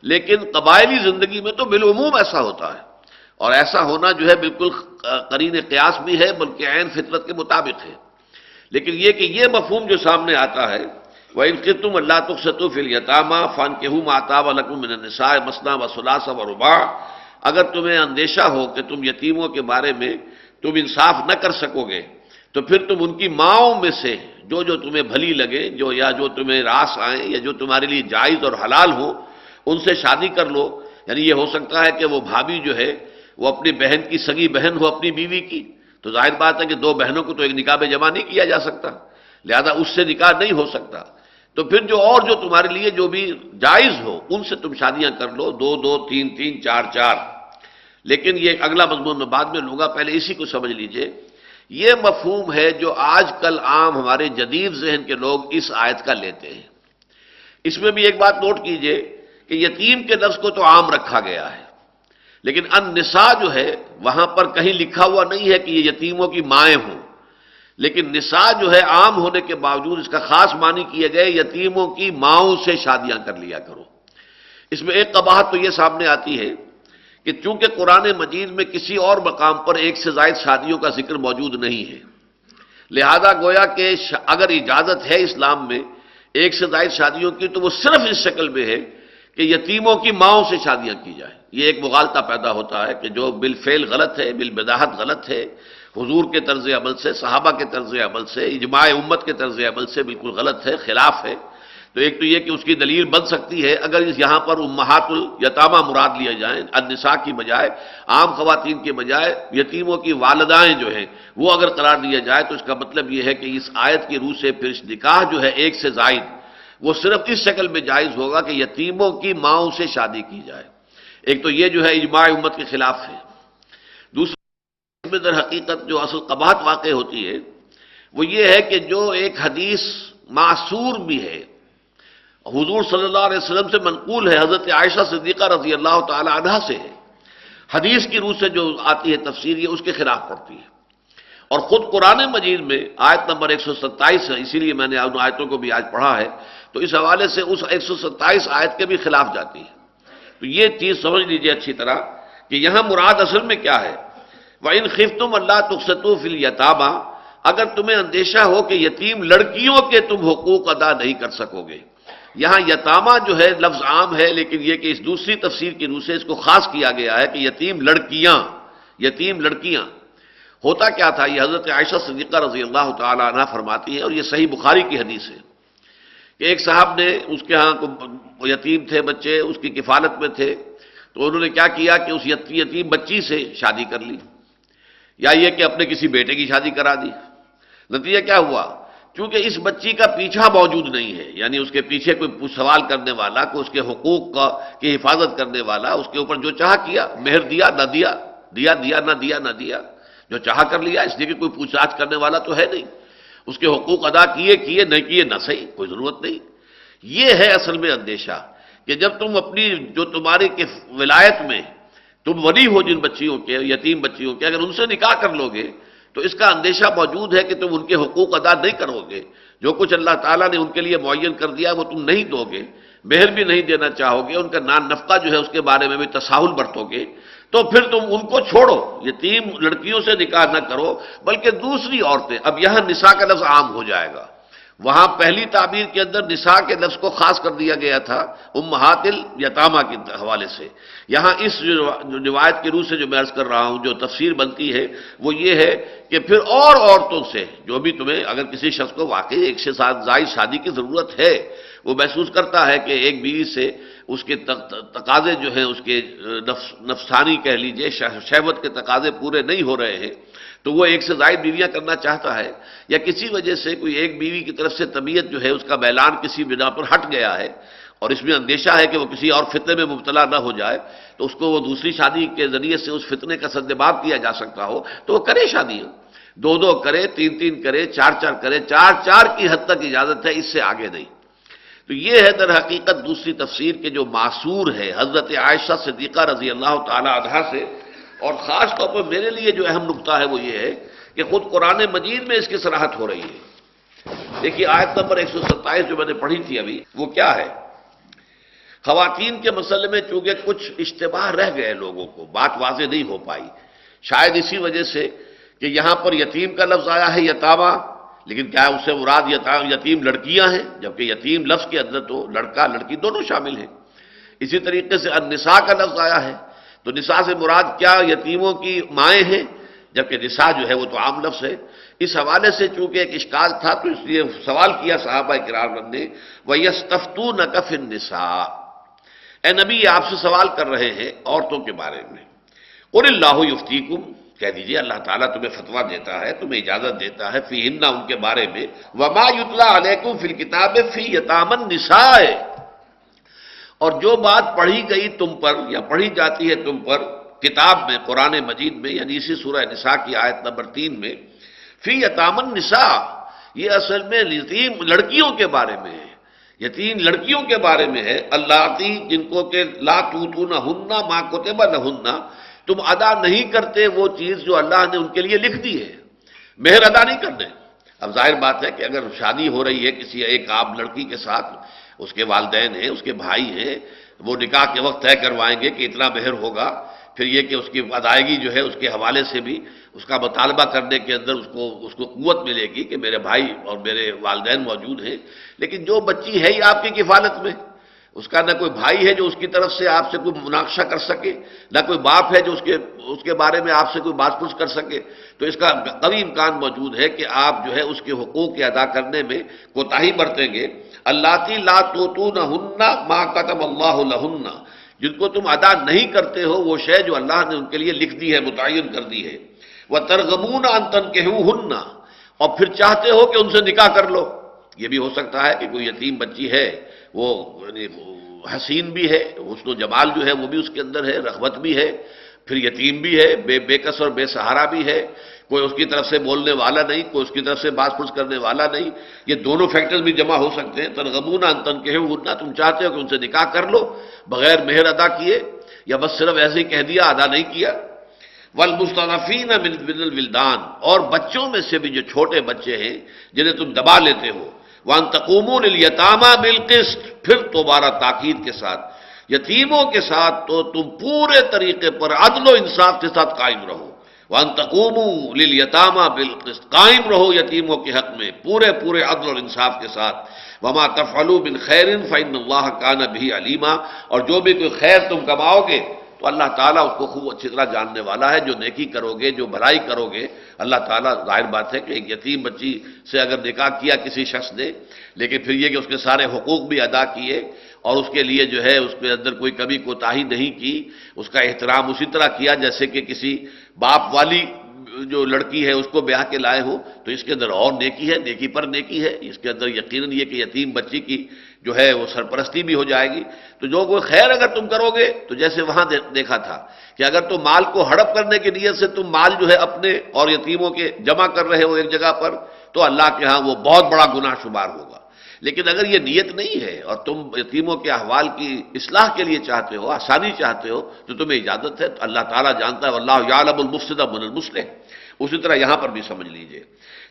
Speaker 2: لیکن قبائلی زندگی میں تو بالعموم ایسا ہوتا ہے، اور ایسا ہونا جو ہے بالکل قرین قیاس بھی ہے، بلکہ عین فطرت کے مطابق ہے۔ لیکن یہ کہ یہ مفہوم جو سامنے آتا ہے، وَإِنْ خِفْتُمْ أَلَّا تُقْسِطُوا فِي الْيَتَامَىٰ فَانكِحُوا مَا طَابَ لَكُم مِّنَ النِّسَاءِ مَثْنَىٰ وَثُلَاثَ وَرُبَاعَ، اگر تمہیں اندیشہ ہو کہ تم یتیموں کے بارے میں تم انصاف نہ کر سکو گے، تو پھر تم ان کی ماؤں میں سے جو جو تمہیں بھلی لگے، یا جو تمہیں راس آئیں، یا جو تمہارے لیے جائز اور حلال ہو، ان سے شادی کر لو۔ یعنی یہ ہو سکتا ہے کہ وہ بھابھی جو ہے وہ اپنی بہن کی سگی بہن ہو اپنی بیوی کی، تو ظاہر بات ہے کہ دو بہنوں کو تو ایک نکاح میں جمع نہیں کیا جا سکتا، لہذا اس سے نکاح نہیں ہو سکتا۔ تو پھر جو تمہارے لیے جو بھی جائز ہو ان سے تم شادیاں کر لو، دو دو، تین تین، چار چار۔ لیکن یہ اگلا مضمون میں بعد میں لوں گا، پہلے اسی کو سمجھ لیجئے۔ یہ مفہوم ہے جو آج کل عام ہمارے جدید ذہن کے لوگ اس آیت کا لیتے ہیں۔ اس میں بھی ایک بات نوٹ کیجئے کہ یتیم کے لفظ کو تو عام رکھا گیا ہے، لیکن النساء جو ہے وہاں پر کہیں لکھا ہوا نہیں ہے کہ یہ یتیموں کی مائیں ہوں، لیکن نساء جو ہے عام ہونے کے باوجود اس کا خاص معنی کیے گئے یتیموں کی ماؤں سے شادیاں کر لیا کرو۔ اس میں ایک قباحت تو یہ سامنے آتی ہے کہ چونکہ قرآن مجید میں کسی اور مقام پر ایک سے زائد شادیوں کا ذکر موجود نہیں ہے، لہذا گویا کہ اگر اجازت ہے اسلام میں ایک سے زائد شادیوں کی تو وہ صرف اس شکل میں ہے کہ یتیموں کی ماؤں سے شادیاں کی جائیں۔ یہ ایک مغالطہ پیدا ہوتا ہے کہ جو بالفعل غلط ہے، بالبداہت غلط ہے، حضور کے طرز عمل سے، صحابہ کے طرز عمل سے، اجماع امت کے طرز عمل سے بالکل غلط ہے، خلاف ہے۔ تو ایک تو یہ کہ اس کی دلیل بن سکتی ہے اگر یہاں پر امہات الیتامى مراد لیا جائیں، النساء کی بجائے، عام خواتین کے بجائے یتیموں کی والدائیں جو ہیں وہ اگر قرار دیا جائے، تو اس کا مطلب یہ ہے کہ اس آیت کی روح سے پھر نکاح جو ہے ایک سے زائد وہ صرف اس شکل میں جائز ہوگا کہ یتیموں کی ماؤں سے شادی کی جائے۔ ایک تو یہ جو ہے اجماع امت کے خلاف ہے۔ دوسرا میں در حقیقت جو اصل قباحت واقع ہوتی ہے وہ یہ ہے کہ جو ایک حدیث معصور بھی ہے، حضور صلی اللہ علیہ وسلم سے منقول ہے، حضرت عائشہ صدیقہ رضی اللہ تعالی عنہا سے ہے، حدیث کی روح سے جو آتی ہے تفسیر، یہ اس کے خلاف پڑتی ہے، اور خود قرآن مجید میں آیت نمبر 127 ہے، اسی لیے میں نے ان آیتوں کو بھی آج پڑھا ہے، تو اس حوالے سے اس 127 آیت کے بھی خلاف جاتی ہے۔ تو یہ چیز سمجھ لیجئے اچھی طرح کہ یہاں مراد اصل میں کیا ہے، وَإِنْ خِفْتُمْ أَلَّا تُقْسِطُوا فِي الْيَتَامَىٰ، اگر تمہیں اندیشہ ہو کہ یتیم لڑکیوں کے تم حقوق ادا نہیں کر سکو گے۔ یہاں یتامہ جو ہے لفظ عام ہے، لیکن یہ کہ اس دوسری تفسیر کی روح سے اس کو خاص کیا گیا ہے کہ یتیم لڑکیاں ہوتا کیا تھا، یہ حضرت عائشہ صدیقہ رضی اللہ تعالی عنہ فرماتی ہے، اور یہ صحیح بخاری کی حدیث ہے کہ ایک صاحب نے اس کے ہاں یتیم تھے بچے، اس کی کفالت میں تھے، تو انہوں نے کیا کیا کہ اس یتیم بچی سے شادی کر لی، یا یہ کہ اپنے کسی بیٹے کی شادی کرا دی۔ نتیجہ کیا ہوا، چونکہ اس بچی کا پیچھا موجود نہیں ہے، یعنی اس کے پیچھے کوئی سوال کرنے والا، کوئی اس کے حقوق کی حفاظت کرنے والا، اس کے اوپر جو چاہا کیا، مہر دیا نہ دیا، نہ دیا، جو چاہا کر لیا، اس لیے کہ کوئی پوچھ تاچھ کرنے والا تو ہے نہیں، اس کے حقوق ادا کیے نہیں کیے نہ صحیح، کوئی ضرورت نہیں۔ یہ ہے اصل میں اندیشہ کہ جب تم اپنی جو تمہاری کے ولایت میں تم ولی ہو جن بچیوں کے، یتیم بچیوں کے، اگر ان سے نکاح کر لو گے تو اس کا اندیشہ موجود ہے کہ تم ان کے حقوق ادا نہیں کرو گے، جو کچھ اللہ تعالیٰ نے ان کے لیے معین کر دیا وہ تم نہیں دو گے، مہر بھی نہیں دینا چاہو گے، ان کا نان نفقہ جو ہے اس کے بارے میں بھی تساہل برتو گے، تو پھر تم ان کو چھوڑو، یتیم لڑکیوں سے نکاح نہ کرو، بلکہ دوسری عورتیں، اب یہاں نساء کا لفظ عام ہو جائے گا، وہاں پہلی تعبیر کے اندر نساء کے لفظ کو خاص کر دیا گیا تھا امہات الیتامہ کے حوالے سے، یہاں اس روایت کی روح سے جو میں عرض کر رہا ہوں جو تفسیر بنتی ہے وہ یہ ہے کہ پھر اور عورتوں سے جو بھی تمہیں، اگر کسی شخص کو واقعی ایک سے ساتھ زائد شادی کی ضرورت ہے، وہ محسوس کرتا ہے کہ ایک بیوی سے اس کے تقاضے جو ہیں، اس کے نفسانی کہہ لیجئے شہوت کے تقاضے پورے نہیں ہو رہے ہیں، تو وہ ایک سے زائد بیویاں کرنا چاہتا ہے، یا کسی وجہ سے کوئی ایک بیوی کی طرف سے طبیعت جو ہے اس کا میلان کسی بنا پر ہٹ گیا ہے، اور اس میں اندیشہ ہے کہ وہ کسی اور فتنے میں مبتلا نہ ہو جائے، تو اس کو وہ دوسری شادی کے ذریعے سے اس فتنے کا سدباب کیا جا سکتا ہو تو وہ کرے شادیاں، دو کرے، تین کرے، چار کرے، چار کی حد تک اجازت ہے، اس سے آگے نہیں۔ تو یہ ہے در حقیقت دوسری تفسیر کے جو معصور ہے حضرت عائشہ صدیقہ رضی اللہ تعالی عنہا سے، اور خاص طور پر میرے لیے جو اہم نقطہ ہے وہ یہ ہے کہ خود قرآن مجید میں اس کی صراحت ہو رہی ہے۔ دیکھیے آیت نمبر 127 جو میں نے پڑھی تھی ابھی، وہ کیا ہے، خواتین کے مسئلے میں چونکہ کچھ اشتباہ رہ گئے، لوگوں کو بات واضح نہیں ہو پائی، شاید اسی وجہ سے کہ یہاں پر یتیم کا لفظ آیا ہے یتامہ، لیکن کیا اس سے مراد یتیم لڑکیاں ہیں، جبکہ یتیم لفظ کے اندر تو لڑکا لڑکی دونوں شامل ہیں۔ اسی طریقے سے النساء کا لفظ آیا ہے، تو نساء سے مراد کیا یتیموں کی مائیں ہیں، جبکہ نساء جو ہے وہ تو عام لفظ ہے۔ اس حوالے سے چونکہ ایک اشکال تھا تو اس لیے سوال کیا صحابہ کرام نے، وَيَسْتَفْتُونَكَ فِي النِّسَاءِ، اے نبی آپ سے سوال کر رہے ہیں عورتوں کے بارے میں، قُلِ اللَّهُ يُفْتِيكُمْ، کہہ دیجئے اللہ تعالیٰ تمہیں فتویٰ دیتا ہے، تمہیں اجازت دیتا ہے، فِيهِنَّ ان کے بارے میں، وَمَا يُتْلَىٰ عَلَيْكُمْ فِي الْكِتَابِ فِي يَتَامَى النِّسَاءِ، اور جو بات پڑھی گئی تم پر یا پڑھی جاتی ہے تم پر کتاب میں، قرآن مجید میں، یعنی اسی سورہ نساء کی آیت نمبر 3 میں، فی یتامى النساء، یہ اصل میں یتیم لڑکیوں کے بارے میں ہے، یتیم لڑکیوں کے بارے میں ہے، اللاتی جن کو کہ لا توتونہن ما کتب لہن، تم ادا نہیں کرتے وہ چیز جو اللہ نے ان کے لیے لکھ دی ہے، مہر ادا نہیں کرنے۔ اب ظاہر بات ہے کہ اگر شادی ہو رہی ہے کسی ایک عام لڑکی کے ساتھ، اس کے والدین ہیں، اس کے بھائی ہیں، وہ نکاح کے وقت طے کروائیں گے کہ اتنا مہر ہوگا، پھر یہ کہ اس کی ادائیگی جو ہے اس کے حوالے سے بھی اس کا مطالبہ کرنے کے اندر اس کو قوت ملے گی کہ میرے بھائی اور میرے والدین موجود ہیں، لیکن جو بچی ہے ہی آپ کی کفالت میں، اس کا نہ کوئی بھائی ہے جو اس کی طرف سے آپ سے کوئی مناقشہ کر سکے، نہ کوئی باپ ہے جو اس کے بارے میں آپ سے کوئی بات پوچھ کر سکے، تو اس کا قوی امکان موجود ہے کہ آپ جو ہے اس کے حقوق کے ادا کرنے میں کوتاہی برتیں گے۔ اللاتی لا توتونہن ما کتب اللہ لہن، جن کو تم ادا نہیں کرتے ہو وہ شے جو اللہ نے ان کے لیے لکھ دی ہے، متعین کر دی ہے۔ وَتَرْغَبُونَ أَن تَنكِحُوهُنَّ، اور پھر چاہتے ہو کہ ان سے نکاح کر لو۔ یہ بھی ہو سکتا ہے کہ کوئی یتیم بچی ہے، وہ یعنی حسین بھی ہے، حسن و جمال جو ہے وہ بھی اس کے اندر ہے، رغبت بھی ہے، پھر یتیم بھی ہے، بے کس اور بے سہارا بھی ہے، کوئی اس کی طرف سے بولنے والا نہیں، کوئی اس کی طرف سے بات پوچھ کرنے والا نہیں، یہ دونوں فیکٹرز بھی جمع ہو سکتے ہیں۔ ترغبون ان تنکحوهن، تم چاہتے ہو کہ ان سے نکاح کر لو بغیر مہر ادا کیے، یا بس صرف ایسے ہی کہہ دیا، ادا نہیں کیا۔ والمستضعفین من الولدان، اور بچوں میں سے بھی جو چھوٹے بچے ہیں جنہیں تم دبا لیتے ہو، وان تقوموا للیتامى بالقسط، پھر دوبارہ تاکید کے ساتھ یتیموں کے ساتھ تو تم پورے طریقے پر عدل و انصاف کے ساتھ قائم رہو، وان تقوموا للیتامى بالقسط، قائم رہو یتیموں کے حق میں پورے عدل اور انصاف کے ساتھ، وما تفعلوا من خیر فإن اللہ کان به علیما، اور جو بھی کوئی خیر تم کماؤ گے تو اللہ تعالیٰ اس کو خوب اچھی طرح جاننے والا ہے، جو نیکی کرو گے، جو بھلائی کرو گے، اللہ تعالیٰ، ظاہر بات ہے کہ ایک یتیم بچی سے اگر نکاح کیا کسی شخص نے، لیکن پھر یہ کہ اس کے سارے حقوق بھی ادا کیے اور اس کے لیے جو ہے اس کے اندر کوئی کمی کوتاہی نہیں کی، اس کا احترام اسی طرح کیا جیسے کہ کسی باپ والی جو لڑکی ہے اس کو بیاہ کے لائے ہو، تو اس کے اندر اور نیکی ہے، نیکی پر نیکی ہے، اس کے اندر یقیناً یہ کہ یتیم بچی کی جو ہے وہ سرپرستی بھی ہو جائے گی۔ تو جو کوئی خیر اگر تم کرو گے، تو جیسے وہاں دیکھا تھا کہ اگر تم مال کو ہڑپ کرنے کی نیت سے تم مال جو ہے اپنے اور یتیموں کے جمع کر رہے ہو ایک جگہ پر، تو اللہ کے ہاں وہ بہت بڑا گناہ شمار ہوگا۔ لیکن اگر یہ نیت نہیں ہے اور تم یتیموں کے احوال کی اصلاح کے لیے چاہتے ہو، آسانی چاہتے ہو، تو تمہیں اجازت ہے، تو اللہ تعالیٰ جانتا ہے، واللہ یعلم المفسد من المصلح، اسی طرح یہاں پر بھی سمجھ لیجئے۔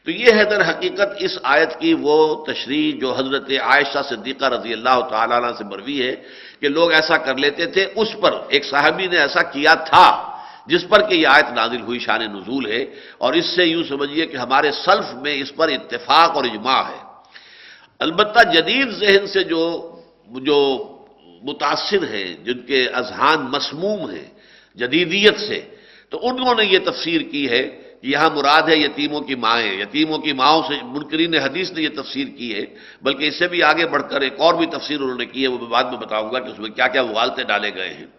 Speaker 2: تو یہ ہے در حقیقت اس آیت کی وہ تشریح جو حضرت عائشہ صدیقہ رضی اللہ تعالیٰ عنہ سے مروی ہے کہ لوگ ایسا کر لیتے تھے، اس پر ایک صحابی نے ایسا کیا تھا جس پر کہ یہ آیت نازل ہوئی، شان نزول ہے، اور اس سے یوں سمجھیے کہ ہمارے سلف میں اس پر اتفاق اور اجماع ہے۔ البتہ جدید ذہن سے جو متاثر ہیں، جن کے اذہان مسموم ہیں جدیدیت سے، تو انہوں نے یہ تفسیر کی ہے کہ یہاں مراد ہے یتیموں کی مائیں، یتیموں کی ماؤں سے منکرین حدیث نے یہ تفسیر کی ہے، بلکہ اس سے بھی آگے بڑھ کر ایک اور بھی تفسیر انہوں نے کی ہے، وہ میں بعد میں بتاؤں گا کہ اس میں کیا کیا مغالطے ڈالے گئے ہیں۔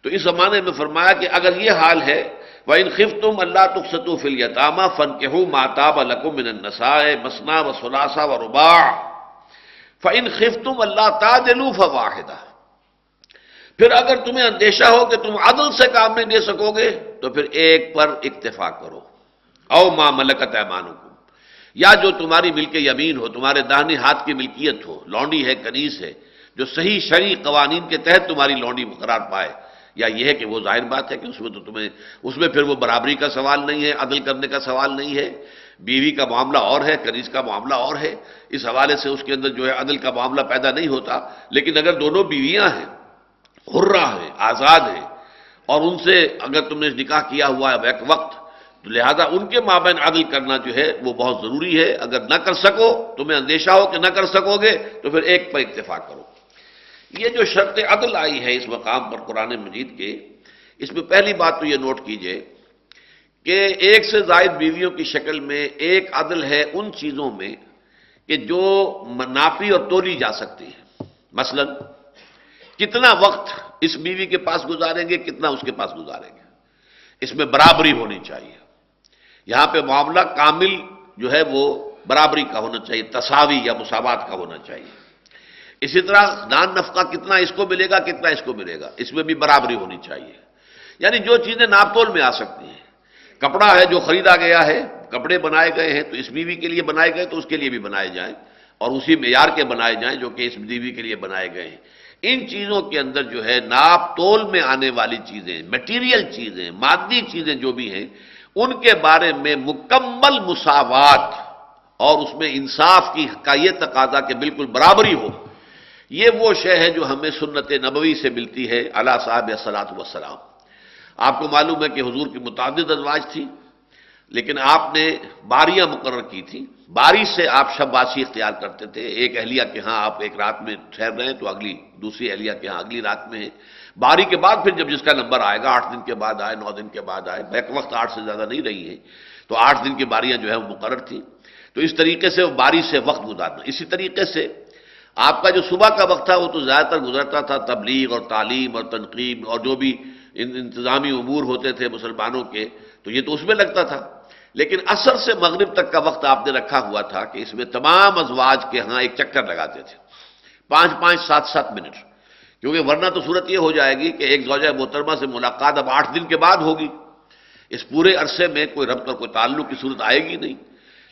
Speaker 2: تو اس زمانے میں فرمایا کہ اگر یہ حال ہے وَإِنْ خِفْتُمْ أَلَّا تُقْسِطُوا فِي الْيَتَامَى فَانكِحُوا مَا طَابَ لَكُم مِّنَ النِّسَاءِ مَثْنَىٰ وَثُلَاثَ وَرُبَاعَ فَإِنْ خِفْتُمْ أَلَّا تَعْدِلُوا فَوَاحِدَةً، پھر اگر تمہیں اندیشہ ہو کہ تم عدل سے کام نہیں دے سکو گے تو پھر ایک پر اکتفا کرو، او ما ملکت ایمانکم، یا جو تمہاری ملک یمین ہو، تمہارے داہنے ہاتھ کی ملکیت ہو، لونڈی ہے، کنیز ہے، جو صحیح شرعی قوانین کے تحت تمہاری لونڈی قرار پائے، یا یہ ہے کہ وہ ظاہر بات ہے کہ اس میں تو تمہیں اس میں پھر وہ برابری کا سوال نہیں ہے، عدل کرنے کا سوال نہیں ہے، بیوی کا معاملہ اور ہے، کنیز کا معاملہ اور ہے، اس حوالے سے اس کے اندر جو ہے عدل کا معاملہ پیدا نہیں ہوتا۔ لیکن اگر دونوں بیویاں ہیں، حرہ ہیں، آزاد ہیں، اور ان سے اگر تم نے نکاح کیا ہوا ہے ایک وقت، تو لہذا ان کے مابین عدل کرنا جو ہے وہ بہت ضروری ہے۔ اگر نہ کر سکو، تمہیں اندیشہ ہو کہ نہ کر سکو گے، تو پھر ایک پر اکتفا کرو۔ یہ جو شرط عدل آئی ہے اس مقام پر قرآن مجید کے، اس میں پہلی بات تو یہ نوٹ کیجئے کہ ایک سے زائد بیویوں کی شکل میں ایک عدل ہے ان چیزوں میں کہ جو ناپی اور تولی جا سکتی ہیں۔ مثلا کتنا وقت اس بیوی کے پاس گزاریں گے، کتنا اس کے پاس گزاریں گے، اس میں برابری ہونی چاہیے۔ یہاں پہ معاملہ کامل جو ہے وہ برابری کا ہونا چاہیے، تساوی یا مساوات کا ہونا چاہیے۔ اسی طرح دان نفقہ کتنا اس کو ملے گا، کتنا اس کو ملے گا، اس میں بھی برابری ہونی چاہیے۔ یعنی جو چیزیں ناپ تول میں آ سکتی ہیں، کپڑا ہے جو خریدا گیا ہے، کپڑے بنائے گئے ہیں تو اس بیوی کے لیے بنائے گئے تو اس کے لیے بھی بنائے جائیں، اور اسی معیار کے بنائے جائیں جو کہ اس بیوی کے لیے بنائے گئے ہیں۔ ان چیزوں کے اندر جو ہے ناپ تول میں آنے والی چیزیں، میٹیریل چیزیں، مادی چیزیں جو بھی ہیں، ان کے بارے میں مکمل مساوات اور اس میں انصاف کا یہ تقاضا کہ بالکل برابری ہو، یہ وہ شے ہے جو ہمیں سنت نبوی سے ملتی ہے علی صاحب الصلاۃ والسلام۔ آپ کو معلوم ہے کہ حضور کی متعدد ازواج تھی، لیکن آپ نے باریاں مقرر کی تھی، باری سے آپ شب باسی اختیار کرتے تھے۔ ایک اہلیہ کے ہاں آپ ایک رات میں ٹھہر رہے ہیں تو دوسری اہلیہ کے ہاں اگلی رات میں ہے، باری کے بعد پھر جب جس کا نمبر آئے گا، 8 دن کے بعد آئے، 9 دن کے بعد آئے، بیک وقت 8 سے زیادہ نہیں رہی ہے، تو 8 دن کی باریاں جو ہے وہ مقرر تھیں۔ تو اس طریقے سے وہ باری سے وقت گزارنا۔ اسی طریقے سے آپ کا جو صبح کا وقت تھا وہ تو زیادہ تر گزرتا تھا تبلیغ اور تعلیم اور تنقیب اور جو بھی انتظامی امور ہوتے تھے مسلمانوں کے، تو یہ تو اس میں لگتا تھا۔ لیکن عصر سے مغرب تک کا وقت آپ نے رکھا ہوا تھا کہ اس میں تمام ازواج کے ہاں ایک چکر لگاتے تھے، 5-5، 7-7 منٹ، کیونکہ ورنہ تو صورت یہ ہو جائے گی کہ ایک زوجہ محترمہ سے ملاقات اب 8 دن کے بعد ہوگی، اس پورے عرصے میں کوئی ربط اور کوئی تعلق کی صورت آئے گی نہیں۔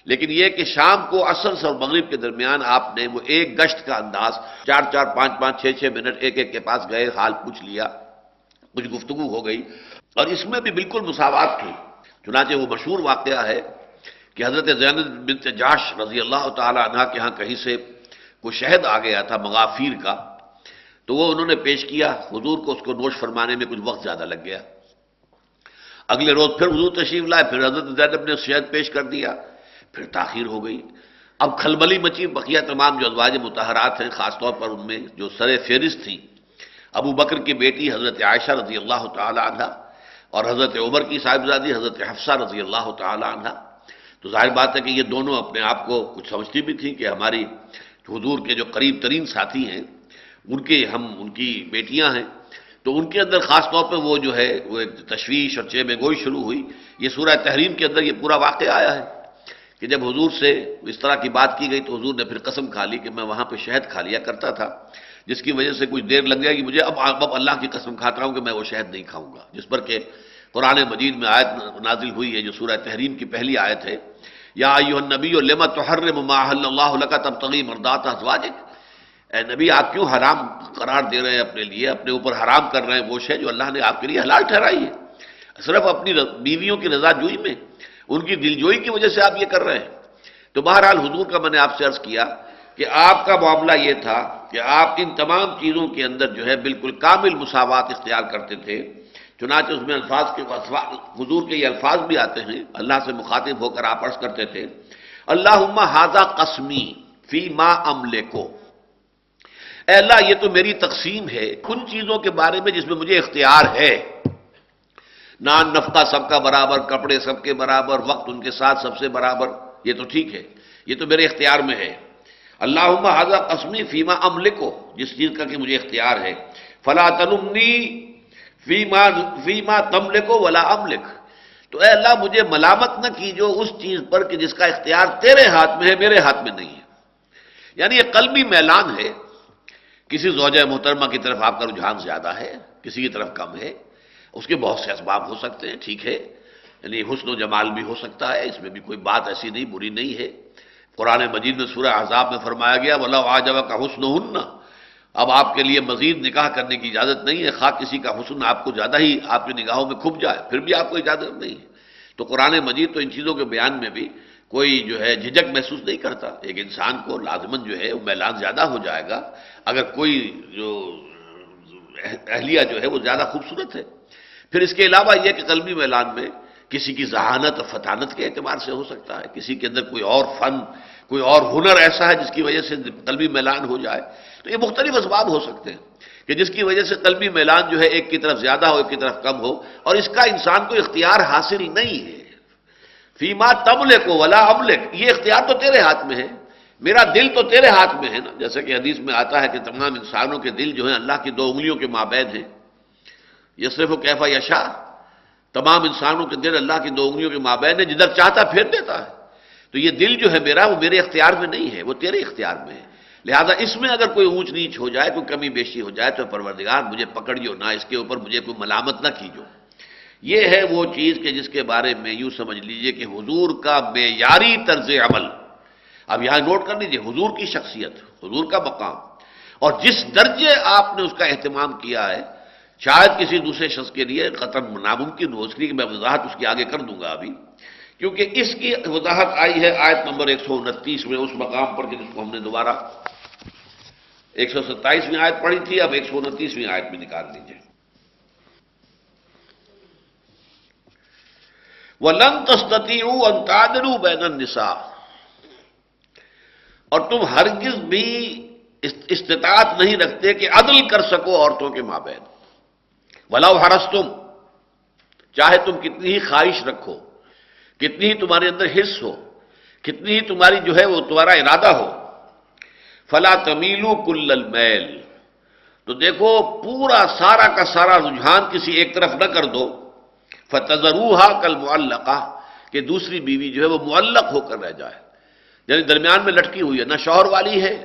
Speaker 2: لیکن یہ کہ شام کو عصر سے اور مغرب کے درمیان آپ نے وہ ایک گشت کا انداز، 4-4، 5-5، 6-6 منٹ ایک ایک کے پاس گئے، حال پوچھ لیا، کچھ گفتگو ہو گئی، اور اس میں بھی بالکل مساوات تھی۔ چنانچہ وہ مشہور واقعہ ہے کہ حضرت زینب بنت جاش رضی اللہ تعالی عنہ کے ہاں کہیں سے کوئی شہد آ گیا تھا مغافیر کا، تو وہ انہوں نے پیش کیا حضور کو، اس کو نوش فرمانے میں کچھ وقت زیادہ لگ گیا۔ اگلے روز پھر حضور تشریف لائے، پھر حضرت زینب نے شہد پیش کر دیا، پھر تاخیر ہو گئی۔ اب کھلبلی مچی، بقیہ تمام جو ازواج مطہرات ہیں، خاص طور پر ان میں جو سر فہرست تھیں، ابو بکر کی بیٹی حضرت عائشہ رضی اللہ تعالی عنہ اور حضرت عمر کی صاحبزادی حضرت حفصہ رضی اللہ تعالی عنہ، تو ظاہر بات ہے کہ یہ دونوں اپنے آپ کو کچھ سمجھتی بھی تھیں کہ ہماری حضور کے جو قریب ترین ساتھی ہیں، ان کی بیٹیاں ہیں، تو ان کے اندر خاص طور پہ وہ جو ہے وہ ایک تشویش اور چیبے گوئی شروع ہوئی۔ یہ سورہ تحریم کے اندر یہ پورا واقعہ آیا ہے کہ جب حضور سے اس طرح کی بات کی گئی تو حضور نے پھر قسم کھا لی کہ میں وہاں پہ شہد کھا لیا کرتا تھا، جس کی وجہ سے کچھ دیر لگ جائے گی مجھے، اب اللہ کی قسم کھاتا ہوں کہ میں وہ شہد نہیں کھاؤں گا۔ جس پر کہ قرآن مجید میں آیت نازل ہوئی ہے جو سورہ تحریم کی پہلی آیت ہے، یا ایھا النبی لما تحرم ما احل اللہ لک تبتغی مرضات ازواجک، اے نبی آپ کیوں حرام قرار دے رہے ہیں اپنے لیے، اپنے اوپر حرام کر رہے ہیں وہ شے جو اللہ نے آپ کے لیے حلال ٹھہرائی ہے، صرف اپنی بیویوں کی رضا جوئی میں، ان کی دل جوئی کی وجہ سے آپ یہ کر رہے ہیں۔ تو بہرحال حضور کا میں نے آپ سے عرض کیا کہ آپ کا معاملہ یہ تھا کہ آپ ان تمام چیزوں کے اندر جو ہے بالکل کامل مساوات اختیار کرتے تھے۔ چنانچہ اس میں حضور کے یہ الفاظ بھی آتے ہیں، اللہ سے مخاطب ہو کر آپ عرض کرتے تھے اللہم ھذا قسمی فی ما املکو، اے اللہ یہ تو میری تقسیم ہے ان چیزوں کے بارے میں جس میں مجھے اختیار ہے، نان نفقہ سب کا برابر، کپڑے سب کے برابر، وقت ان کے ساتھ سب سے برابر، یہ تو ٹھیک ہے، یہ تو میرے اختیار میں ہے۔ اللہم ھذا قسمی فیما املکو، جس چیز کا کہ مجھے اختیار ہے، فلا تلمنی فیما تملکو ولا املک، تو اے اللہ مجھے ملامت نہ کیجو اس چیز پر کہ جس کا اختیار تیرے ہاتھ میں ہے، میرے ہاتھ میں نہیں ہے۔ یعنی یہ قلبی میلان ہے، کسی زوجہ محترمہ کی طرف آپ کا رجحان زیادہ ہے، کسی کی طرف کم ہے، اس کے بہت سے اسباب ہو سکتے ہیں، ٹھیک ہے، یعنی حسن و جمال بھی ہو سکتا ہے، اس میں بھی کوئی بات ایسی نہیں بری نہیں ہے۔ قرآن مجید میں سورہ احزاب میں فرمایا گیا وَلَوْ أَعْجَبَكَ حُسْنُهُنَّ، اب آپ کے لیے مزید نکاح کرنے کی اجازت نہیں ہے، خواہ کسی کا حسن آپ کو زیادہ ہی آپ کی نگاہوں میں کھپ جائے پھر بھی آپ کو اجازت نہیں ہے۔ تو قرآن مجید تو ان چیزوں کے بیان میں بھی کوئی جو ہے جھجک محسوس نہیں کرتا، ایک انسان کو لازماً جو ہے وہ میلان زیادہ ہو جائے گا اگر کوئی جو اہلیہ جو ہے وہ زیادہ خوبصورت ہے۔ پھر اس کے علاوہ یہ کہ قلبی میلان میں کسی کی ذہانت اور فطانت کے اعتبار سے ہو سکتا ہے، کسی کے اندر کوئی اور فن، کوئی اور ہنر ایسا ہے جس کی وجہ سے قلبی میلان ہو جائے، تو یہ مختلف اسباب ہو سکتے ہیں کہ جس کی وجہ سے قلبی میلان جو ہے ایک کی طرف زیادہ ہو ایک کی طرف کم ہو، اور اس کا انسان کو اختیار حاصل نہیں ہے۔ فیما تملک ولا املک، یہ اختیار تو تیرے ہاتھ میں ہے، میرا دل تو تیرے ہاتھ میں ہے نا، جیسا کہ حدیث میں آتا ہے کہ تمام انسانوں کے دل جو ہیں اللہ کی دو انگلیوں کے مابین ہیں، یصرف کیف یشاء، تمام انسانوں کے دل اللہ کی دو انگلیوں کے مابین ہے، جدھر چاہتا پھیر دیتا ہے۔ تو یہ دل جو ہے میرا وہ میرے اختیار میں نہیں ہے، وہ تیرے اختیار میں ہے، لہذا اس میں اگر کوئی اونچ نیچ ہو جائے، کوئی کمی بیشی ہو جائے تو پروردگار مجھے پکڑیو نہ، اس کے اوپر مجھے کوئی ملامت نہ کیجو۔ یہ ہے وہ چیز کہ جس کے بارے میں یوں سمجھ لیجئے کہ حضور کا معیاری طرز عمل، اب یہاں نوٹ کر لیجئے حضور کی شخصیت، حضور کا مقام، اور جس درجے آپ نے اس کا اہتمام کیا ہے، شاید کسی دوسرے شخص کے لیے قطعاً ناممکن ہو، اس لیے کہ میں وضاحت اس کی آگے کر دوں گا ابھی، کیونکہ اس کی وضاحت آئی ہے آیت نمبر 129 میں، اس مقام پر جس کو ہم نے دوبارہ 127ویں آیت پڑھی تھی، اب 129ویں آیت میں نکال لیجئے۔ وَلَن تَسْتَطِيعُوا أَن تَعْدِلُوا بَيْنَ النِّسَاءِ، اور تم ہرگز بھی استطاعت نہیں رکھتے کہ عدل کر سکو عورتوں کے مابین، وَلَوْ حَرَصْتُمْ، چاہے تم کتنی ہی خواہش رکھو، کتنی ہی تمہارے اندر حرص ہو، کتنی ہی تمہاری جو ہے وہ تمہارا ارادہ ہو، فَلَا تَمِيلُوا كُلَّ الْمَيْلِ، تو دیکھو پورا سارا کا سارا رجحان کسی ایک طرف نہ کر دو، فَتَذَرُوهَا كَالْمُعَلَّقَةِ، کہ دوسری بیوی جو ہے وہ معلق ہو کر رہ جائے، یعنی درمیان میں لٹکی ہوئی ہے، نہ شوہر والی ہے،